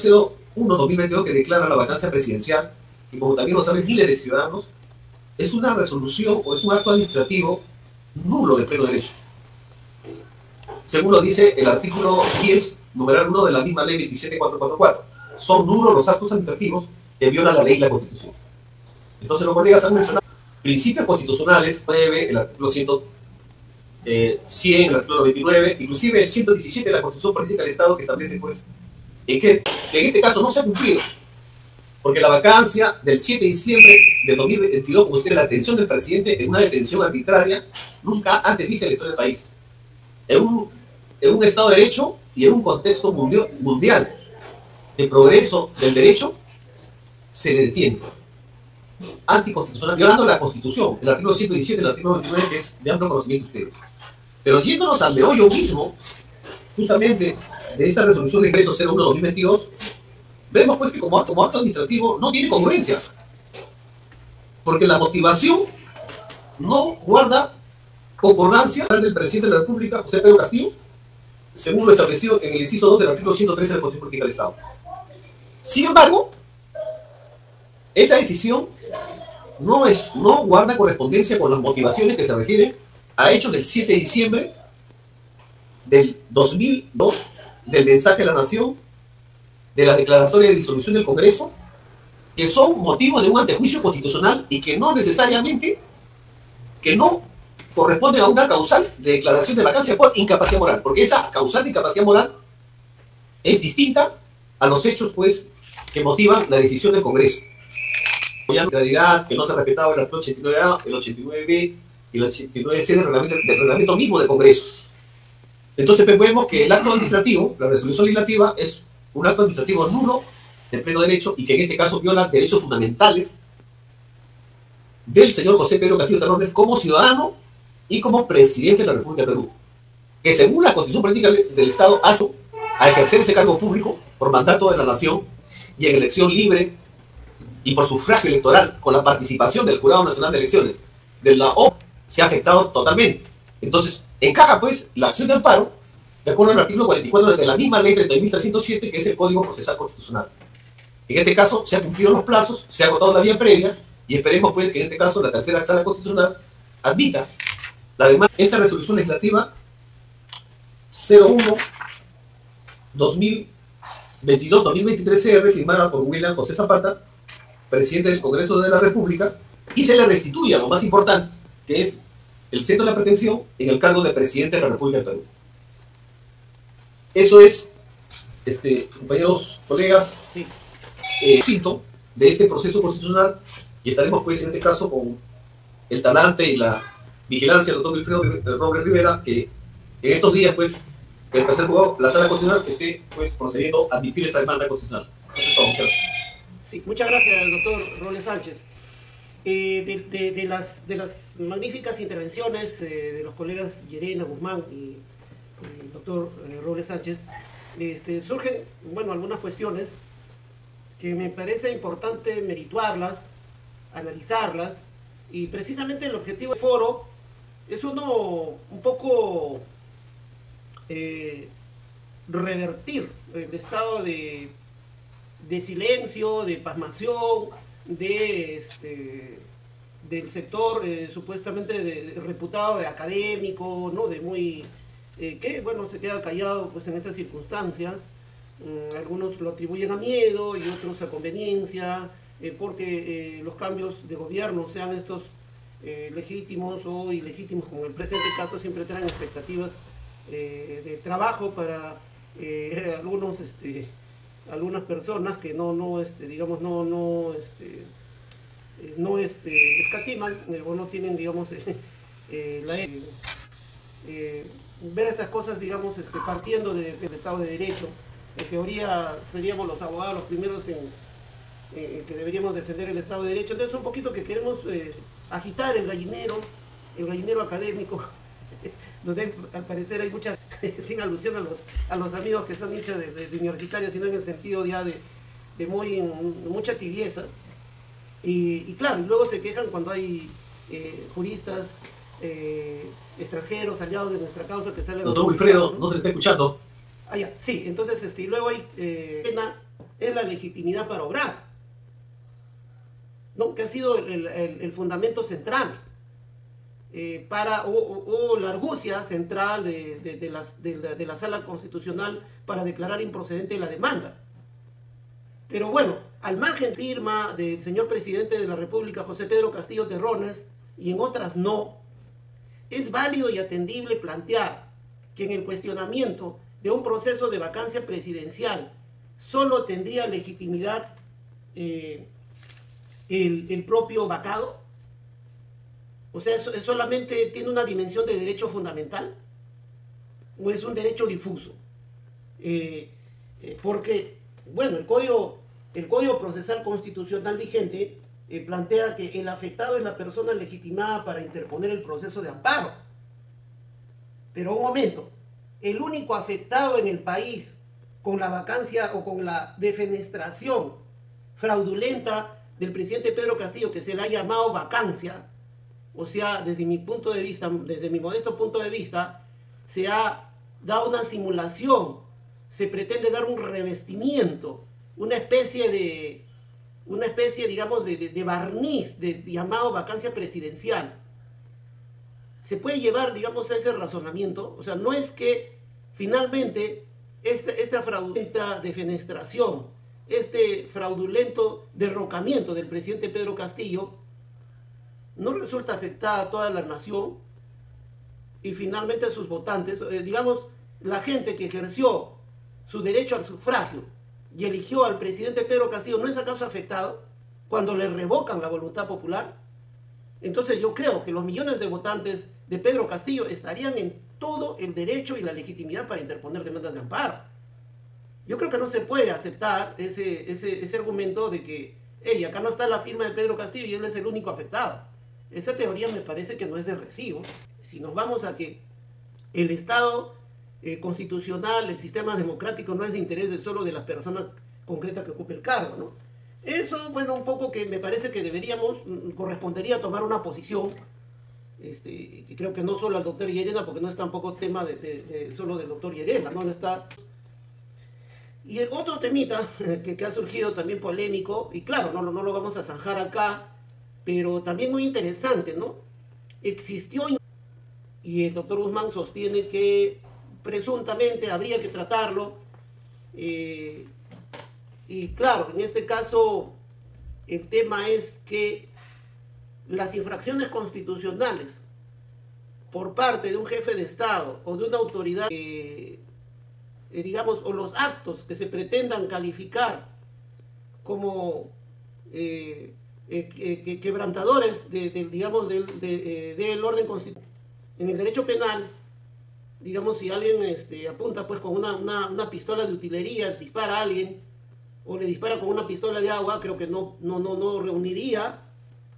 01/2022 que declara la vacancia presidencial, y como también lo saben miles de ciudadanos, es una resolución o es un acto administrativo nulo de pleno derecho. Según lo dice el artículo 10, numeral 1 de la misma ley 27444. Son nulos los actos administrativos que violan la ley y la Constitución. Entonces los colegas han mencionado principios constitucionales, 9, el artículo 100, el artículo 99, inclusive el 117 de la Constitución Política del Estado, que establece pues que en este caso no se ha cumplido, porque la vacancia del 7 de diciembre de 2022, como usted, la detención del presidente en una detención arbitraria nunca antes vista en la historia del país, en un Estado de Derecho y en un contexto mundial de progreso del derecho, se le detiene. Anticonstitucional, violando la Constitución, el artículo 117 y el artículo 99, que es de amplio conocimiento de ustedes. Pero yéndonos al meollo mismo, justamente, de esta resolución de ingreso 01/2022, vemos pues que como acto administrativo no tiene congruencia, porque la motivación no guarda concordancia del presidente de la República, José Pedro Castillo, según lo establecido en el inciso 2 del artículo 113 de la Constitución Política del Estado. Sin embargo, esa decisión no guarda correspondencia con las motivaciones que se refieren a hechos del 7 de diciembre del 2002, del mensaje a la Nación, de la declaratoria de disolución del Congreso, que son motivo de un antejuicio constitucional y que no necesariamente, que no corresponde a una causal de declaración de vacancia por incapacidad moral, porque esa causal de incapacidad moral es distinta a los hechos pues que motivan la decisión del Congreso. Ya en realidad que no se ha respetado el artículo 89A, el 89B y el 89C del reglamento mismo del Congreso. Entonces vemos que el acto administrativo, la resolución legislativa, es un acto administrativo nulo de pleno derecho y que en este caso viola derechos fundamentales del señor José Pedro Castillo Terrones como ciudadano y como presidente de la República de Perú, que según la Constitución Política del Estado hace a ejercer ese cargo público por mandato de la nación y en elección libre y por sufragio electoral con la participación del Jurado Nacional de Elecciones de la O, se ha afectado totalmente. Entonces encaja pues la acción de amparo de acuerdo al artículo 44 de la misma ley 30.307, que es el Código Procesal Constitucional. En este caso se han cumplido los plazos, se ha agotado la vía previa y esperemos pues que en este caso la tercera sala constitucional admita la demanda. Esta resolución legislativa 01/2022-2023 CR, firmada por William José Zapata, presidente del Congreso de la República, y se le restituye a lo más importante, que es el centro de la pretensión en el cargo de presidente de la República de Perú. Eso es, compañeros, colegas, Sí. Distinto de este proceso constitucional, y estaremos pues en este caso con el talante y la vigilancia del doctor Wilfredo Robles Rivera, que en estos días pues el tercer juzgado, la sala constitucional, esté pues procediendo a admitir esta demanda constitucional. Eso es todo. Muchas gracias. Sí, muchas gracias, doctor Robles Sánchez. De las magníficas intervenciones de los colegas Llerena, Guzmán y el doctor Robles Sánchez, surgen, bueno, algunas cuestiones que me parece importante merituarlas analizarlas, y precisamente el objetivo del foro es uno un poco revertir el estado de silencio, de pasmación, del sector supuestamente reputado de académico, ¿no? De muy que bueno, se queda callado pues en estas circunstancias. Algunos lo atribuyen a miedo y otros a conveniencia, porque los cambios de gobierno, sean estos legítimos o ilegítimos, como en el presente caso, siempre traen expectativas de trabajo para algunas personas que no escatiman o no tienen, digamos, ver estas cosas, digamos, partiendo del Estado de Derecho. En teoría seríamos los abogados los primeros que deberíamos defender el Estado de Derecho. Entonces un poquito que queremos agitar el gallinero académico, donde al parecer hay mucha, sin alusión a los amigos que son hinchas de universitarios, sino en el sentido ya de mucha tibieza. Y claro, y luego se quejan cuando hay juristas extranjeros, aliados de nuestra causa, que salen... Doctor Wilfredo, ¿no se está escuchando? Ah, ya, sí, entonces, y luego hay es la legitimidad para obrar, ¿no? Que ha sido el fundamento central, o la argucia central de la Sala Constitucional para declarar improcedente la demanda. Pero bueno, al margen firma del señor presidente de la República, José Pedro Castillo Terrones, y en otras no, es válido y atendible plantear que en el cuestionamiento de un proceso de vacancia presidencial solo tendría legitimidad el propio vacado. O sea, ¿eso solamente tiene una dimensión de derecho fundamental o es un derecho difuso? Porque, bueno, el Código Procesal Constitucional vigente plantea que el afectado es la persona legitimada para interponer el proceso de amparo. Pero un momento, el único afectado en el país con la vacancia o con la defenestración fraudulenta del presidente Pedro Castillo, que se le ha llamado vacancia, o sea, desde mi modesto punto de vista, se ha dado una simulación, se pretende dar un revestimiento, una especie, digamos, de barniz llamado vacancia presidencial. Se puede llevar, digamos, a ese razonamiento. O sea, no es que finalmente esta fraudulenta defenestración, este fraudulento derrocamiento del presidente Pedro Castillo no resulta afectada a toda la nación y finalmente a sus votantes, digamos, la gente que ejerció su derecho al sufragio y eligió al presidente Pedro Castillo, ¿no es acaso afectado cuando le revocan la voluntad popular? Entonces yo creo que los millones de votantes de Pedro Castillo estarían en todo el derecho y la legitimidad para interponer demandas de amparo. Yo creo que no se puede aceptar ese argumento de que acá no está la firma de Pedro Castillo y él es el único afectado. Esa teoría me parece que no es de recibo. Si nos vamos a que el Estado constitucional, el sistema democrático no es de interés solo de la persona concreta que ocupe el cargo, ¿no? Eso, bueno, un poco que me parece que correspondería tomar una posición, que creo que no solo al doctor Llerena, porque no es tampoco tema solo del doctor Llerena, ¿no? Está. Y el otro temita que ha surgido también polémico, y claro, no lo vamos a zanjar acá, pero también muy interesante, ¿no? Existió, y el doctor Guzmán sostiene que presuntamente habría que tratarlo, y claro, en este caso el tema es que las infracciones constitucionales por parte de un jefe de Estado o de una autoridad, digamos, o los actos que se pretendan calificar como quebrantadores digamos, del orden constitucional. En el derecho penal, digamos, si alguien apunta pues con una pistola de utilería, dispara a alguien, o le dispara con una pistola de agua, creo que no reuniría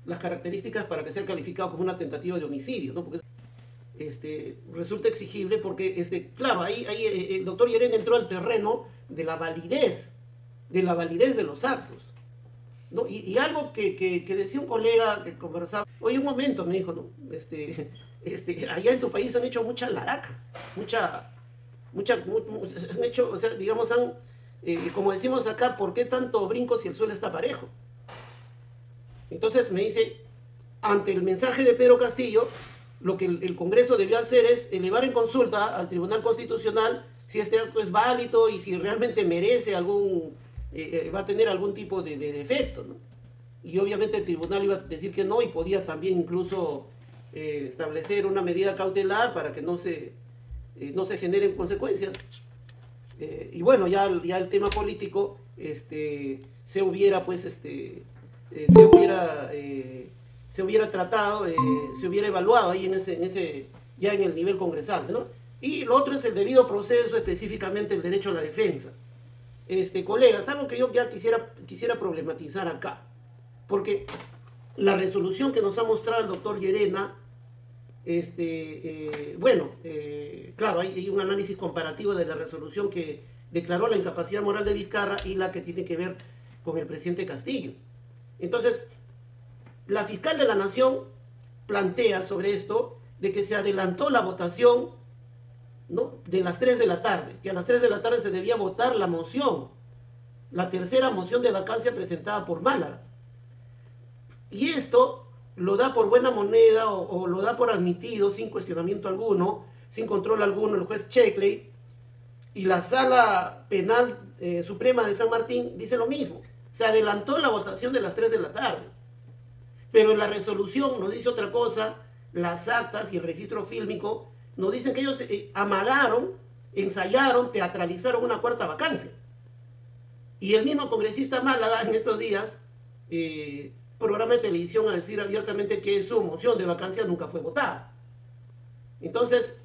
las características para que sea calificado como una tentativa de homicidio, ¿no? Porque resulta exigible porque, claro, ahí el doctor Llerena entró al terreno de la validez de los actos. ¿no? Y algo que decía un colega que conversaba, oye, un momento, me dijo, ¿no? Allá en tu país han hecho mucha laraca, han hecho, o sea, digamos, como decimos acá, ¿por qué tanto brinco si el suelo está parejo? Entonces me dice, ante el mensaje de Pedro Castillo, lo que el Congreso debió hacer es elevar en consulta al Tribunal Constitucional si este acto es válido y si realmente merece va a tener algún tipo de defecto, ¿no? Y obviamente el tribunal iba a decir que no y podía también incluso establecer una medida cautelar para que no se generen consecuencias. Y bueno, ya el tema político se hubiera tratado, se hubiera evaluado ahí ya en el nivel congresal, ¿no? Y lo otro es el debido proceso, específicamente el derecho a la defensa. Colegas, algo que yo ya quisiera problematizar acá, porque la resolución que nos ha mostrado el doctor Llerena, claro, hay un análisis comparativo de la resolución que declaró la incapacidad moral de Vizcarra y la que tiene que ver con el presidente Castillo. Entonces, la fiscal de la Nación plantea sobre esto de que se adelantó la votación, ¿no?, de las 3 de la tarde, que a las 3 de la tarde se debía votar la moción, la tercera moción de vacancia presentada por Málaga. Y esto lo da por buena moneda o lo da por admitido sin cuestionamiento alguno, sin control alguno el juez Checkley, y la Sala Penal Suprema de San Martín dice lo mismo. Se adelantó la votación de las 3 de la tarde. Pero en la resolución nos dice otra cosa, las actas y el registro fílmico nos dicen que ellos amagaron, ensayaron, teatralizaron una cuarta vacancia. Y el mismo congresista Málaga en estos días, programa de televisión, a decir abiertamente que su moción de vacancia nunca fue votada. Entonces,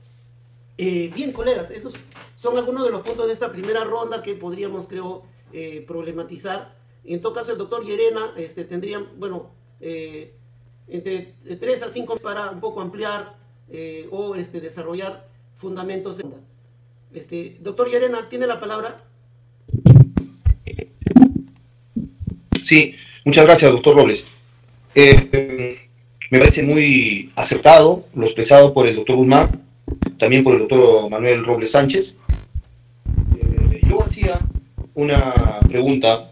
bien, colegas, esos son algunos de los puntos de esta primera ronda que podríamos, creo, problematizar. En todo caso, el doctor Llerena tendría, bueno, entre 3 a 5 para un poco ampliar o desarrollar fundamentos. Doctor Llerena, ¿tiene la palabra? Sí, muchas gracias, doctor Robles. Me parece muy acertado lo expresado por el doctor Guzmán, también por el doctor Manuel Robles Sánchez. Yo hacía una pregunta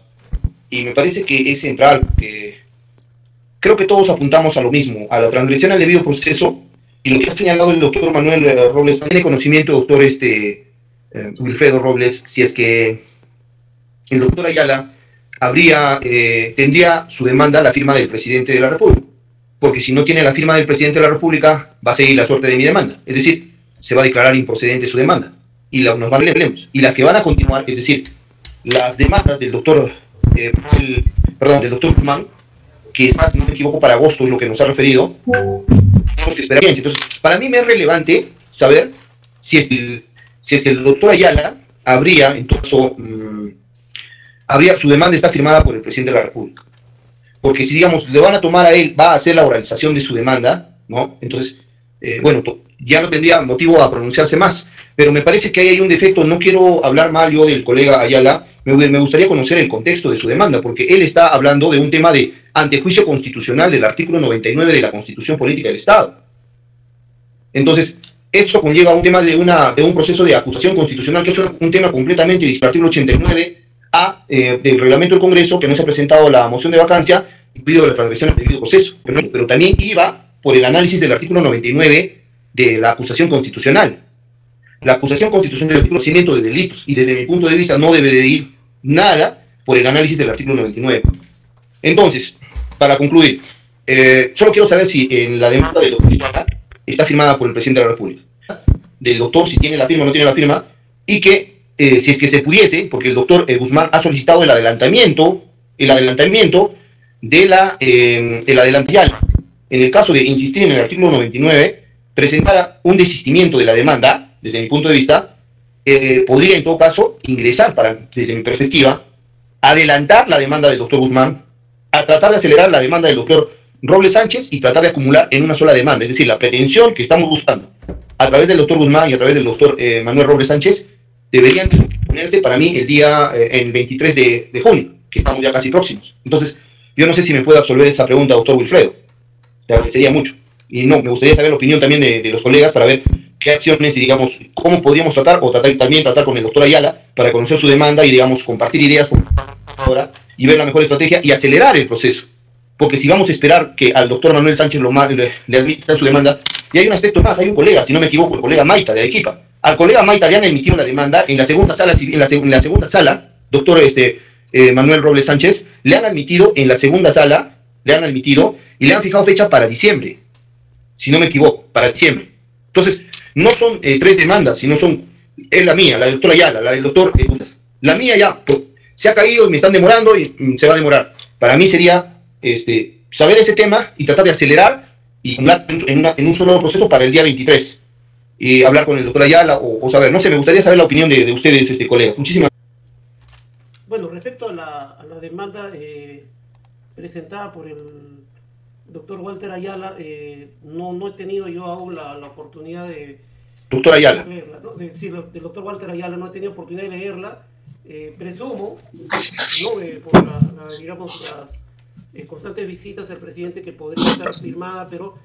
y me parece que es central, que creo que todos apuntamos a lo mismo, a la transgresión al debido proceso, y lo que ha señalado el doctor Manuel Robles, tiene conocimiento, doctor Wilfredo Robles, si es que el doctor Ayala tendría su demanda la firma del presidente de la República, porque si no tiene la firma del presidente de la República, va a seguir la suerte de mi demanda, es decir, se va a declarar improcedente su demanda, y nos van a leeremos. Y las que van a continuar, es decir, las demandas del doctor Guzmán, que es más, no me equivoco, para agosto es lo que nos ha referido, tenemos que esperar bien. Entonces, para mí me es relevante saber si es que el doctor Ayala habría, en todo caso, su demanda está firmada por el presidente de la República. Porque si, digamos, le van a tomar a él, va a hacer la oralización de su demanda, ¿no? Entonces, bueno, ya no tendría motivo a pronunciarse más. Pero me parece que ahí hay un defecto. No quiero hablar mal yo del colega Ayala. Me gustaría conocer el contexto de su demanda, porque él está hablando de un tema de antejuicio constitucional del artículo 99 de la Constitución Política del Estado. Entonces, eso conlleva un tema de un proceso de acusación constitucional, que es un tema completamente distinto. Artículo 89 del reglamento del Congreso, que no se ha presentado la moción de vacancia, debido a la transgresión del debido proceso, pero también iba por el análisis del artículo 99 de la acusación constitucional. La acusación constitucional del conocimiento de delitos, y desde mi punto de vista no debe de ir nada por el análisis del artículo 99. Entonces, para concluir, solo quiero saber si en la demanda del doctor Ayala está firmada por el presidente de la República, del doctor, si tiene la firma o no tiene la firma, y que si es que se pudiese, porque el doctor Guzmán ha solicitado el adelantamiento de la Ayala, en el caso de insistir en el artículo 99, presentara un desistimiento de la demanda, desde mi punto de vista, podría en todo caso ingresar, desde mi perspectiva, adelantar la demanda del doctor Guzmán, a tratar de acelerar la demanda del doctor Robles Sánchez y tratar de acumular en una sola demanda. Es decir, la pretensión que estamos buscando a través del doctor Guzmán y a través del doctor Manuel Robles Sánchez deberían ponerse para mí el 23 de junio, que estamos ya casi próximos. Entonces, Yo no sé si me puede absolver esa pregunta, doctor Wilfredo. Te agradecería mucho. Y no, me gustaría saber la opinión también de los colegas para ver qué acciones y, digamos, cómo podríamos tratar, o también tratar con el doctor Ayala para conocer su demanda y, digamos, compartir ideas ahora y ver la mejor estrategia y acelerar el proceso. Porque si vamos a esperar que al doctor Manuel Sánchez le admita su demanda, y hay un aspecto más, hay un colega, si no me equivoco, el colega Maita de Arequipa. Al colega Maita le han emitido la demanda en la segunda sala, doctor Manuel Robles Sánchez, le han admitido en la segunda sala, y le han fijado fecha para diciembre, si no me equivoco, para diciembre. Entonces, no son 3 demandas, sino es la mía, la del doctor Ayala, la del doctor la mía ya se ha caído y me están demorando y se va a demorar. Para mí sería saber ese tema y tratar de acelerar y en un solo proceso para el día 23. Y hablar con el doctor Ayala o saber, no sé, me gustaría saber la opinión de ustedes, colegas. Muchísimas gracias. Bueno, respecto a la demanda presentada por el doctor Walter Ayala, no he tenido yo aún la oportunidad de... Doctor Ayala. Leerla, ¿no? Sí, del doctor Walter Ayala no he tenido oportunidad de leerla. Presumo, ¿no? Por digamos, las constantes visitas al presidente, que podría estar firmada, pero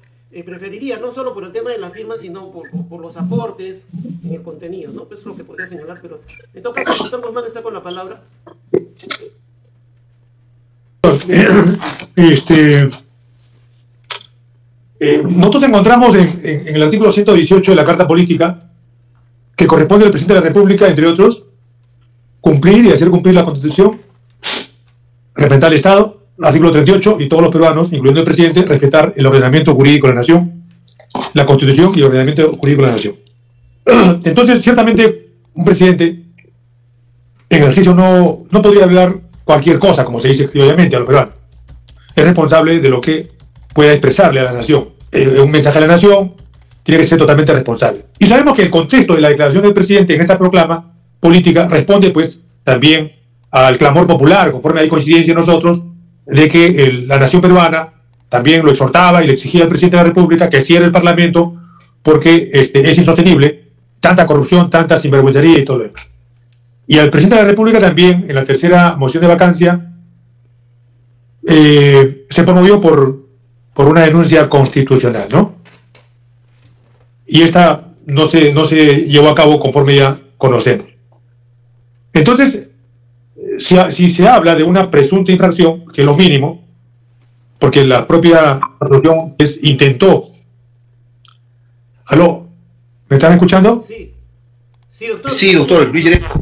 preferiría, no solo por el tema de la firma, sino por los aportes en el contenido, ¿no? Eso es lo que podría señalar, pero en todo caso, el doctor Guzmán está con la palabra. Nosotros encontramos en el artículo 118 de la Carta Política que corresponde al presidente de la República, entre otros, cumplir y hacer cumplir la Constitución, respetar el Estado, artículo 38, y todos los peruanos, incluyendo el presidente, respetar el ordenamiento jurídico de la nación, la Constitución y el ordenamiento jurídico de la nación. Entonces, ciertamente, un presidente en ejercicio no podría hablar cualquier cosa, como se dice obviamente a los peruanos. Es responsable de lo que pueda expresarle a la nación. Un mensaje a la nación tiene que ser totalmente responsable. Y sabemos que el contexto de la declaración del presidente en esta proclama política responde pues también al clamor popular, conforme hay coincidencia en nosotros, de que la nación peruana también lo exhortaba y le exigía al presidente de la República que cierre el Parlamento porque es insostenible tanta corrupción, tanta sinvergüencería y todo lo demás. Y al presidente de la República también, en la tercera moción de vacancia, se promovió por una denuncia constitucional, ¿no? Y esta no se llevó a cabo conforme ya conocemos. Entonces, si se habla de una presunta infracción, que es lo mínimo, porque la propia resolución intentó... ¿Aló? ¿Me están escuchando? Sí. Sí, doctor. Sí, doctor. Luis Llerena.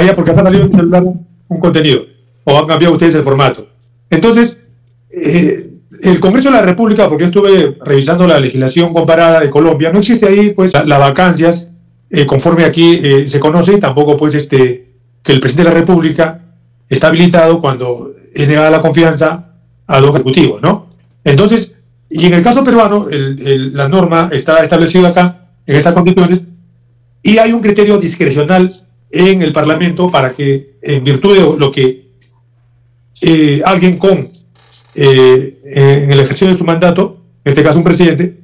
Ya, porque acá salió un contenido, o han cambiado ustedes el formato. Entonces, el Congreso de la República, porque yo estuve revisando la legislación comparada de Colombia, no existe ahí pues las vacancias conforme aquí se conoce, tampoco pues que el presidente de la República está habilitado cuando es negada la confianza a los ejecutivos, ¿no? Entonces, y en el caso peruano, la norma está establecida acá, en estas constituciones, y hay un criterio discrecional en el Parlamento para que, en virtud de lo que alguien en el ejercicio de su mandato, en este caso un presidente,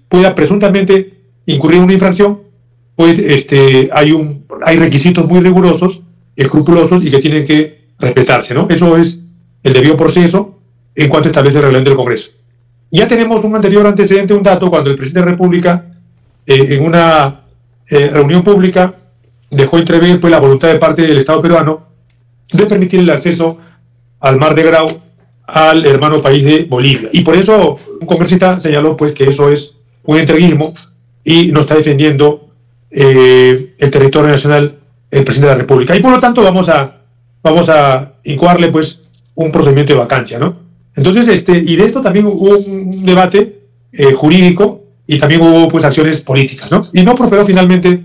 pueda presuntamente incurrir en una infracción, pues hay requisitos muy rigurosos, escrupulosos y que tienen que respetarse, ¿no? Eso es el debido proceso en cuanto establece el reglamento del Congreso. Ya tenemos un anterior antecedente, un dato, cuando el presidente de la República, en una reunión pública, dejó entrever pues, la voluntad de parte del Estado peruano de permitir el acceso al Mar de Grau al hermano país de Bolivia. Y por eso un congresista señaló pues, que eso es un entreguismo y no está defendiendo el territorio nacional el presidente de la República. Y por lo tanto vamos a incoarle pues, un procedimiento de vacancia, ¿no? Entonces, y de esto también hubo un debate jurídico y también hubo pues, acciones políticas, ¿no? Y no prosperó finalmente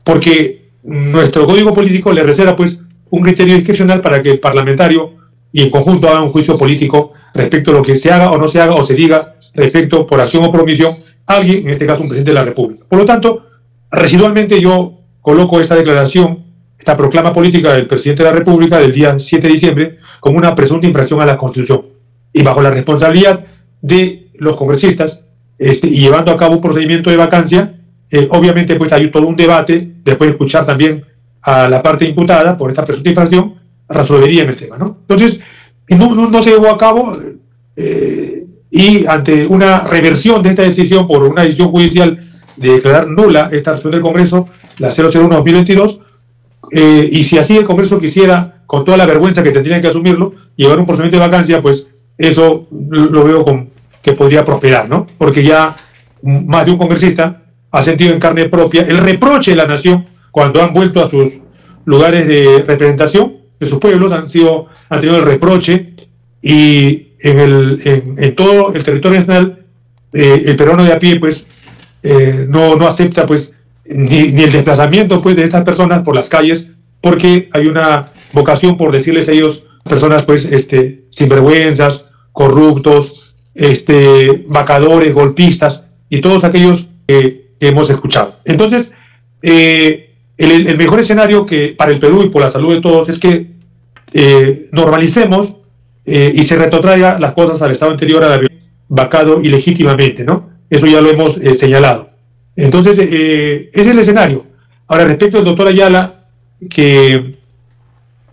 porque nuestro código político le reserva pues, un criterio discrecional para que el parlamentario y en conjunto haga un juicio político respecto a lo que se haga o no se haga o se diga respecto por acción o por omisión a alguien, en este caso un presidente de la República. Por lo tanto, residualmente yo coloco esta declaración, esta proclama política del presidente de la República del día 7 de diciembre como una presunta infracción a la Constitución y bajo la responsabilidad de los congresistas y llevando a cabo un procedimiento de vacancia, obviamente pues hay todo un debate, después de escuchar también a la parte imputada por esta presunta infracción, resolverían el tema, ¿no? Entonces, y no se llevó a cabo, y ante una reversión de esta decisión por una decisión judicial de declarar nula esta resolución del Congreso, la 001-2022, y si así el Congreso quisiera, con toda la vergüenza que tendrían que asumirlo, llevar un procedimiento de vacancia, pues eso lo veo que podría prosperar, ¿no? Porque ya más de un congresista ha sentido en carne propia el reproche de la nación cuando han vuelto a sus lugares de representación de sus pueblos, han tenido el reproche, y en todo el territorio nacional el peruano de a pie pues no acepta pues ni el desplazamiento pues de estas personas por las calles, porque hay una vocación por decirles a ellos personas pues sinvergüenzas, corruptos, vacadores, golpistas y todos aquellos que hemos escuchado. Entonces el mejor escenario que para el Perú y por la salud de todos es que normalicemos y se retrotraiga las cosas al estado anterior a haber vacado ilegítimamente, ¿no? Eso ya lo hemos señalado. Entonces, ese es el escenario. Ahora, respecto al doctor Ayala, que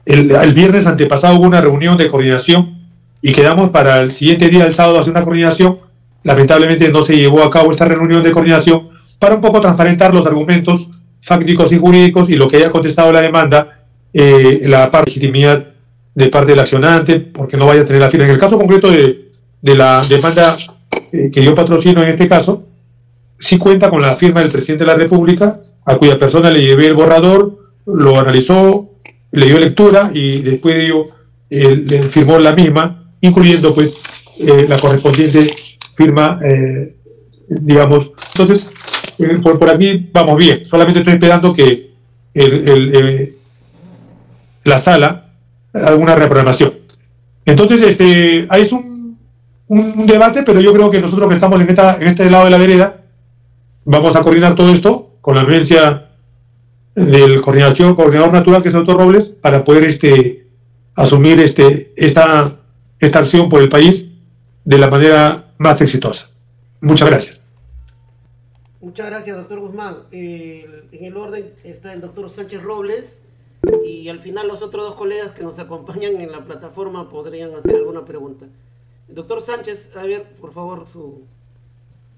el viernes antepasado hubo una reunión de coordinación y quedamos para el siguiente día, el sábado, hacer una coordinación. Lamentablemente no se llevó a cabo esta reunión de coordinación para un poco transparentar los argumentos fácticos y jurídicos y lo que haya contestado la demanda, la parte de legitimidad de parte del accionante, porque no vaya a tener la firma. En el caso concreto de la demanda que yo patrocino en este caso, sí cuenta con la firma del presidente de la República, a cuya persona le llevé el borrador, lo analizó, le dio lectura y después de ello le firmó la misma, incluyendo pues la correspondiente firma, digamos. Entonces, por aquí vamos bien. Solamente estoy esperando que la sala alguna reprogramación. Entonces, es un debate, pero yo creo que nosotros que estamos en este lado de la vereda, vamos a coordinar todo esto con la anuencia del coordinador natural, que es el doctor Robles, para poder asumir esta acción por el país de la manera más exitosa. Muchas gracias. Muchas gracias, doctor Guzmán. En el orden está el doctor Sánchez Robles, y al final los otros dos colegas que nos acompañan en la plataforma podrían hacer alguna pregunta. Doctor Sánchez, a ver, por favor, su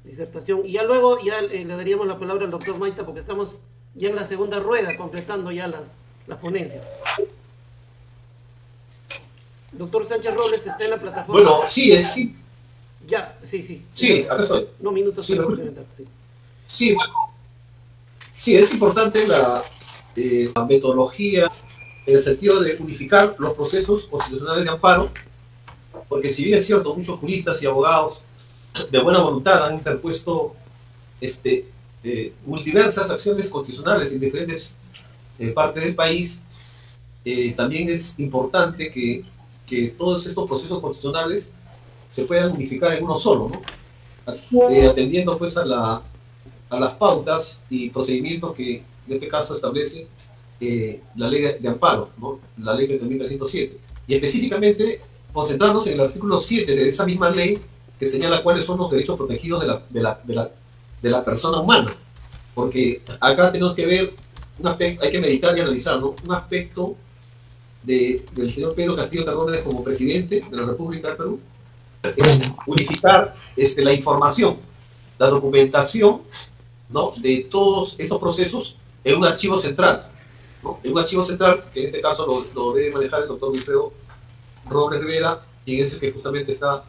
disertación. Y ya luego le daríamos la palabra al doctor Maita, porque estamos ya en la segunda rueda, completando ya las ponencias. Doctor Sánchez Robles está en la plataforma. Bueno, sí. Ya, sí. Sí, acá estoy. No, minutos sí, para presentar, sí. Sí, bueno. Sí, es importante la metodología en el sentido de unificar los procesos constitucionales de amparo, porque si bien es cierto, muchos juristas y abogados de buena voluntad han interpuesto multiversas acciones constitucionales en diferentes partes del país, también es importante que todos estos procesos constitucionales se puedan unificar en uno solo, ¿no? Atendiendo pues a las pautas y procedimientos que en este caso establece la ley de amparo, ¿no? La ley de 3307, y específicamente concentrarnos en el artículo 7 de esa misma ley, que señala cuáles son los derechos protegidos de la persona humana, porque acá tenemos que ver un aspecto, hay que meditar y analizar, ¿no? Un aspecto del señor Pedro Castillo Terrones como presidente de la República del Perú, unificar la información, la documentación, ¿no? De todos estos procesos en un archivo central, ¿no? En un archivo central, que en este caso lo debe manejar el doctor Wilfredo Robles Rivera, quien es el que justamente está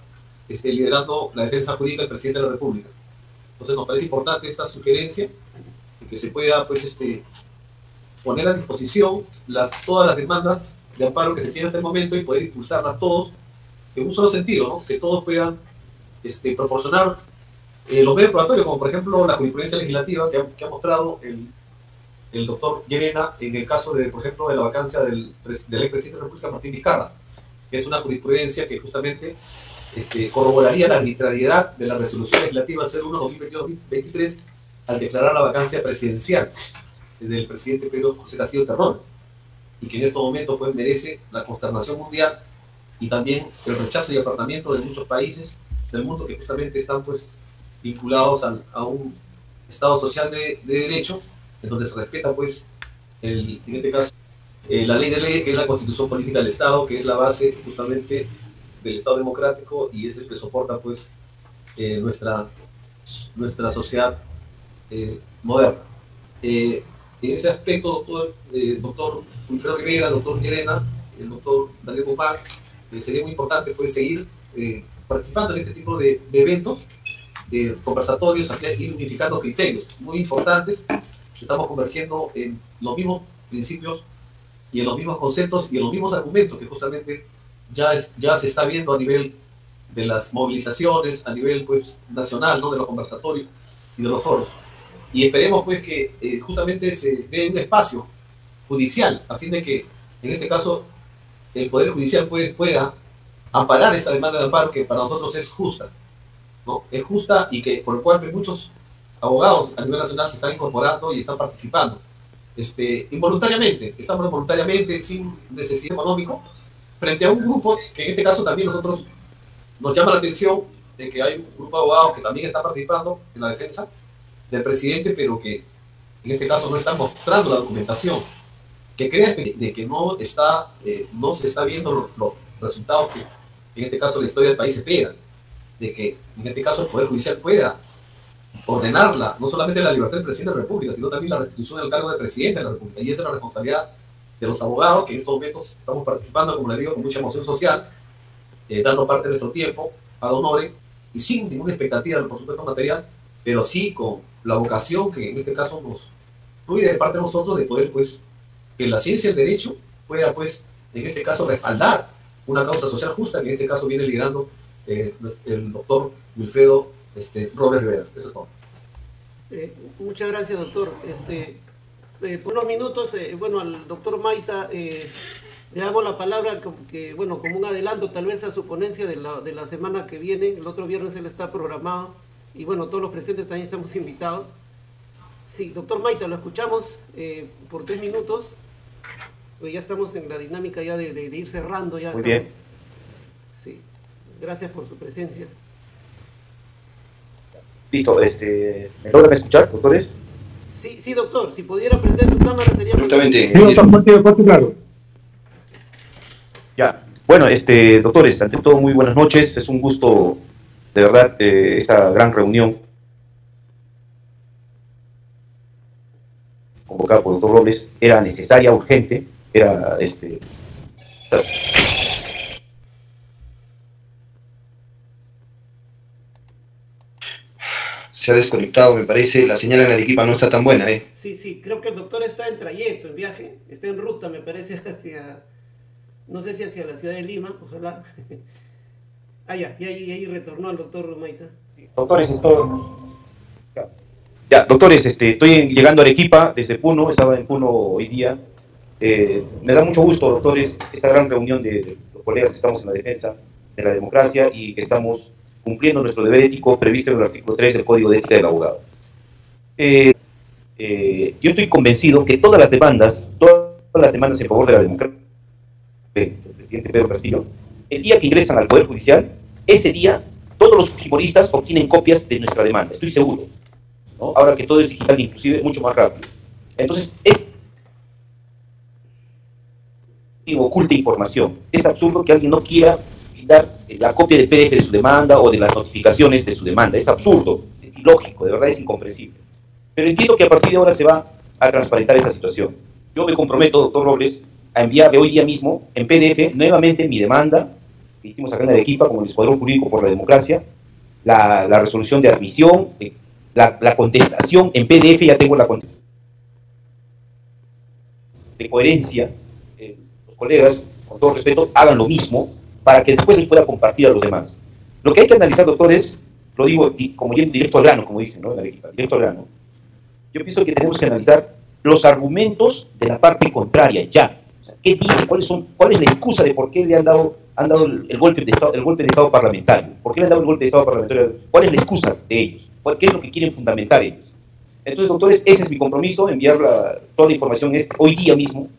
liderando la defensa jurídica del presidente de la República. Entonces nos parece importante esta sugerencia, de que se pueda pues, poner a disposición todas las demandas de amparo que se tienen hasta el momento y poder impulsarlas todos en un solo sentido, ¿no? Que todos puedan proporcionar los medios probatorios, como por ejemplo la jurisprudencia legislativa que ha mostrado el doctor Llerena en el caso de, por ejemplo, de la vacancia del expresidente de la República, Martín Vizcarra, que es una jurisprudencia que justamente corroboraría la arbitrariedad de la resolución legislativa 01/2022-23 al declarar la vacancia presidencial del presidente Pedro José Castillo Terrones, y que en estos momentos pues merece la consternación mundial y también el rechazo y apartamiento de muchos países del mundo que justamente están pues vinculados a un Estado social de derecho, en donde se respeta pues en este caso la ley de leyes, que es la constitución política del Estado, que es la base justamente del Estado democrático y es el que soporta pues nuestra sociedad moderna. En ese aspecto, doctor Wilfredo Rivera, doctor Llerena, el doctor Daniel Guzmán, sería muy importante pues seguir participando en este tipo de eventos conversatorios, ir unificando criterios muy importantes. Estamos convergiendo en los mismos principios y en los mismos conceptos y en los mismos argumentos que justamente ya se está viendo a nivel de las movilizaciones, a nivel pues nacional, ¿no? De los conversatorios y de los foros. Y esperemos pues que justamente se dé un espacio judicial a fin de que en este caso el Poder Judicial pues pueda amparar esta demanda de amparo que para nosotros es justa, ¿no? Es justa y que por el cual muchos abogados a nivel nacional se están incorporando y están participando involuntariamente, estamos involuntariamente sin necesidad económica frente a un grupo que en este caso también nosotros nos llama la atención de que hay un grupo de abogados que también está participando en la defensa del presidente, pero que en este caso no están mostrando la documentación, que creen de que no se está viendo los resultados que en este caso la historia del país espera, de que en este caso el Poder Judicial pueda ordenarla, no solamente la libertad del presidente de la República, sino también la restitución del cargo del presidente de la República. Y esa es la responsabilidad de los abogados, que en estos momentos estamos participando, como les digo, con mucha emoción social, dando parte de nuestro tiempo ad honorem y sin ninguna expectativa, por supuesto, material, pero sí con la vocación que en este caso nos fluye de parte de nosotros de poder, pues, que la ciencia del derecho pueda, pues, en este caso respaldar una causa social justa, que en este caso viene liderando el doctor Wilfredo Robles Rivera. Eso es todo. Muchas gracias, doctor. Por unos minutos, bueno, al doctor Maita le damos la palabra como un adelanto tal vez a su ponencia de la semana que viene. El otro viernes él está programado y bueno, todos los presentes también estamos invitados. Sí, doctor Maita, lo escuchamos por 3 minutos. Pues ya estamos en la dinámica ya de ir cerrando. Ya muy estamos. bien. Sí, gracias por su presencia. Listo, ¿me logran escuchar, doctores? Sí, doctor, si pudiera prender su cámara sería muy Absolutamente. Fuerte, claro. Ya, bueno, doctores, ante todo muy buenas noches, es un gusto, de verdad, esta gran reunión convocada por el doctor Robles, era necesaria, urgente, era, se ha desconectado, me parece, la señal en Arequipa no está tan buena, Sí, creo que el doctor está en trayecto, en viaje, está en ruta, me parece, hacia, no sé si hacia la ciudad de Lima, ojalá. Y ahí retornó el doctor Maita. Doctores, ya, doctores, estoy llegando a Arequipa desde Puno, estaba en Puno hoy día. Me da mucho gusto, doctores, esta gran reunión de los colegas que estamos en la defensa de la democracia y que estamos cumpliendo nuestro deber ético previsto en el artículo 3 del Código de Ética del Abogado. Yo estoy convencido que todas las demandas en favor de la democracia del presidente Pedro Castillo, el día que ingresan al Poder Judicial, ese día todos los fujimoristas obtienen copias de nuestra demanda, estoy seguro, ¿no? Ahora que todo es digital, inclusive mucho más rápido. Entonces, oculta información. Es absurdo que alguien no quiera dar la copia de PDF de su demanda o de las notificaciones de su demanda. Es absurdo, es ilógico, de verdad es incomprensible. Pero entiendo que a partir de ahora se va a transparentar esa situación. Yo me comprometo, doctor Robles, a enviarle hoy día mismo en PDF nuevamente mi demanda que hicimos acá en Arequipa como el Escuadrón Jurídico por la Democracia, la resolución de admisión, la contestación en PDF, ya tengo la contestación de coherencia. Los colegas, con todo respeto, hagan lo mismo para que después se pueda compartir a los demás. Lo que hay que analizar, doctores, lo digo como directo al grano, como dicen, ¿no? En Arequipa, directo al grano. Yo pienso que tenemos que analizar los argumentos de la parte contraria, ya. O sea, ¿qué dice? ¿Cuál es la excusa de por qué le han dado el golpe de Estado parlamentario? ¿Por qué le han dado el golpe de Estado parlamentario? ¿Cuál es la excusa de ellos? ¿Qué es lo que quieren fundamentar ellos? Entonces, doctores, ese es mi compromiso, enviar toda la información hoy día mismo,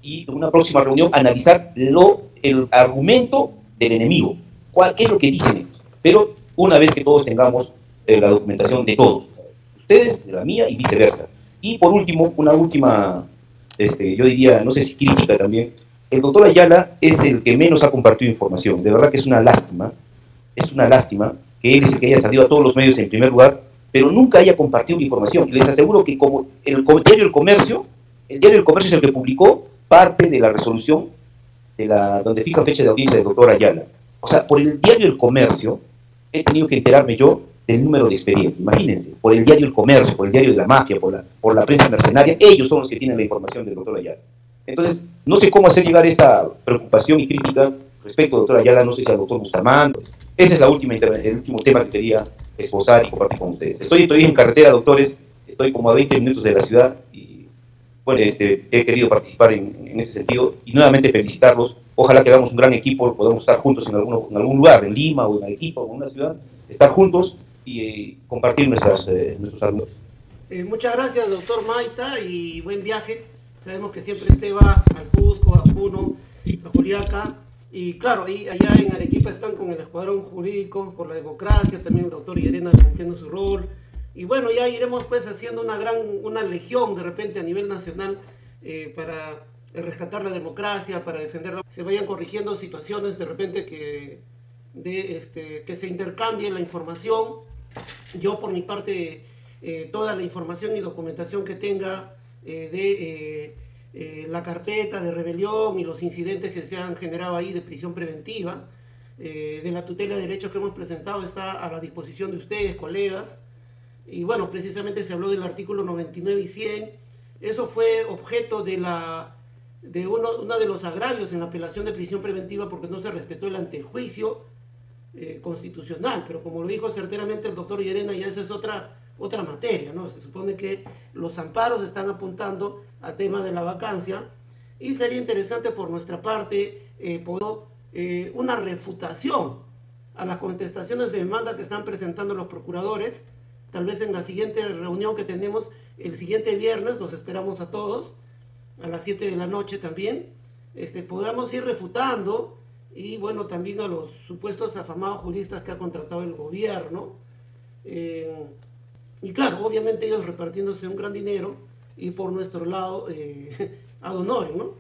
y en una próxima reunión analizar el argumento del enemigo. ¿Qué es lo que dicen ellos? Pero una vez que todos tengamos la documentación de todos, ustedes, de la mía y viceversa. Y por último, una última yo diría, no sé si crítica también. El doctor Ayala es el que menos ha compartido información. De verdad que es una lástima que él es el que haya salido a todos los medios en primer lugar, pero nunca haya compartido información. Y les aseguro que como el diario El Comercio es el que publicó parte de la resolución donde fija fecha de audiencia del doctor Ayala. O sea, por el diario El Comercio he tenido que enterarme yo del número de expediente. Imagínense, por el diario El Comercio, por el diario de la mafia, por la prensa mercenaria, ellos son los que tienen la información del doctor Ayala. Entonces, no sé cómo hacer llegar esta preocupación y crítica respecto al doctor Ayala, no sé si al doctor Bustamante. Ese es el último tema que quería esbozar y compartir con ustedes. Estoy en carretera, doctores, estoy como a 20 minutos de la ciudad y bueno, he querido participar en ese sentido y nuevamente felicitarlos. Ojalá que hagamos un gran equipo, podamos estar juntos en algún lugar, en Lima o en Arequipa o en una ciudad, estar juntos y compartir nuestros argumentos. Muchas gracias, doctor Maita, y buen viaje. Sabemos que siempre usted va al Cusco, a Puno, a Juliaca, y claro, allá en Arequipa están con el Escuadrón Jurídico por la Democracia, también el doctor Llerena cumpliendo su rol, y bueno, ya iremos pues haciendo una legión de repente a nivel nacional para rescatar la democracia, para defenderla, se vayan corrigiendo situaciones de repente que se intercambie la información. Yo por mi parte, toda la información y documentación que tenga la carpeta de rebelión y los incidentes que se han generado ahí de prisión preventiva, de la tutela de derechos que hemos presentado, está a la disposición de ustedes, colegas. Y bueno, precisamente se habló del artículo 99 y 100. Eso fue objeto de uno de los agravios en la apelación de prisión preventiva porque no se respetó el antejuicio constitucional. Pero como lo dijo certeramente el doctor Llerena, ya eso es otra materia, ¿no? Se supone que los amparos están apuntando al tema de la vacancia y sería interesante por nuestra parte poder una refutación a las contestaciones de demanda que están presentando los procuradores. Tal vez en la siguiente reunión que tenemos el siguiente viernes, los esperamos a todos, a las 7 de la noche también, podamos ir refutando y bueno, también a los supuestos afamados juristas que ha contratado el gobierno. Y claro, obviamente ellos repartiéndose un gran dinero y por nuestro lado ad honorem, ¿no?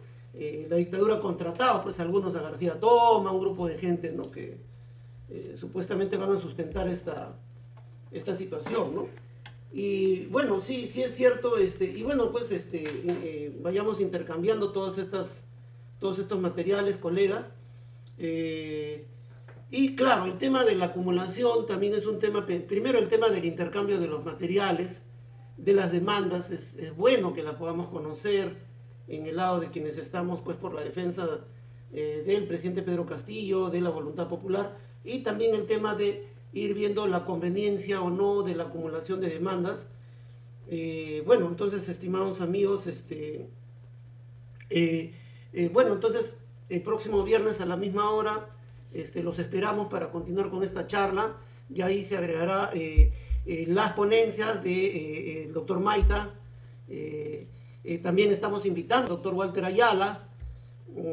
La dictadura contrataba pues algunos a García Toma, un grupo de gente, ¿no? Que supuestamente van a sustentar esta situación, ¿no? Y bueno, sí es cierto, y bueno, pues vayamos intercambiando todos estos materiales, colegas. Y claro, el tema de la acumulación también es un tema, primero el tema del intercambio de los materiales, de las demandas, es bueno que la podamos conocer en el lado de quienes estamos pues por la defensa del presidente Pedro Castillo, de la voluntad popular, y también el tema de ir viendo la conveniencia o no de la acumulación de demandas. Bueno, entonces, estimados amigos, bueno, entonces el próximo viernes a la misma hora los esperamos para continuar con esta charla. Ya ahí se agregará las ponencias del doctor Maita. También estamos invitando al doctor Walter Ayala.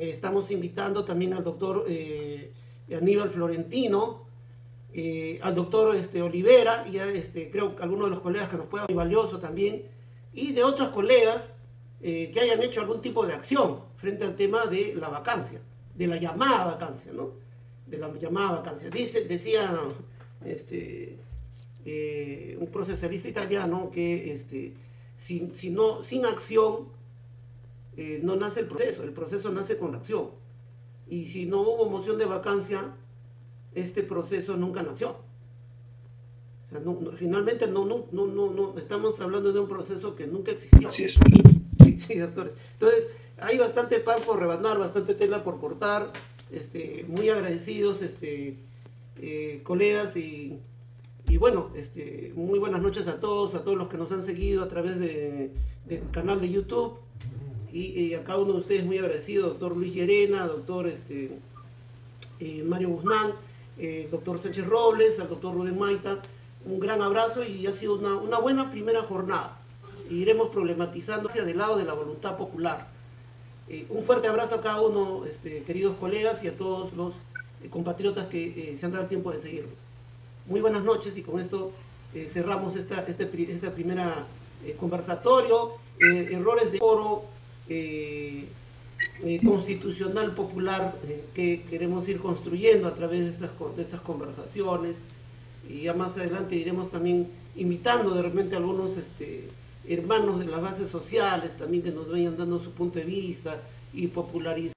Estamos invitando también al doctor Aníbal Florentino, al doctor Olivera, y creo que algunos de los colegas que nos puedan muy valioso también, y de otros colegas que hayan hecho algún tipo de acción frente al tema de la vacancia, de la llamada vacancia, ¿no? De la llamada vacancia. Decía un procesalista italiano que sin acción no nace el proceso nace con la acción. Y si no hubo moción de vacancia, este proceso nunca nació. O sea, finalmente no estamos hablando de un proceso que nunca existió. Así es. Sí, doctores. Entonces, hay bastante pan por rebanar, bastante tela por cortar. Muy agradecidos, colegas, y bueno, muy buenas noches a todos los que nos han seguido a través del canal de YouTube, y a cada uno de ustedes muy agradecido, doctor Luis Llerena, doctor Mario Guzmán, doctor Sánchez Robles, al doctor Rubén Maita, un gran abrazo, y ha sido una buena primera jornada. Iremos problematizando hacia del lado de la voluntad popular. Un fuerte abrazo a cada uno, queridos colegas, y a todos los compatriotas que se han dado el tiempo de seguirnos. Muy buenas noches, y con esto cerramos esta primera conversatorio. Errores de foro, constitucional popular que queremos ir construyendo a través de estas conversaciones, y ya más adelante iremos también invitando de repente a algunos hermanos de las bases sociales también que nos vayan dando su punto de vista y popularizando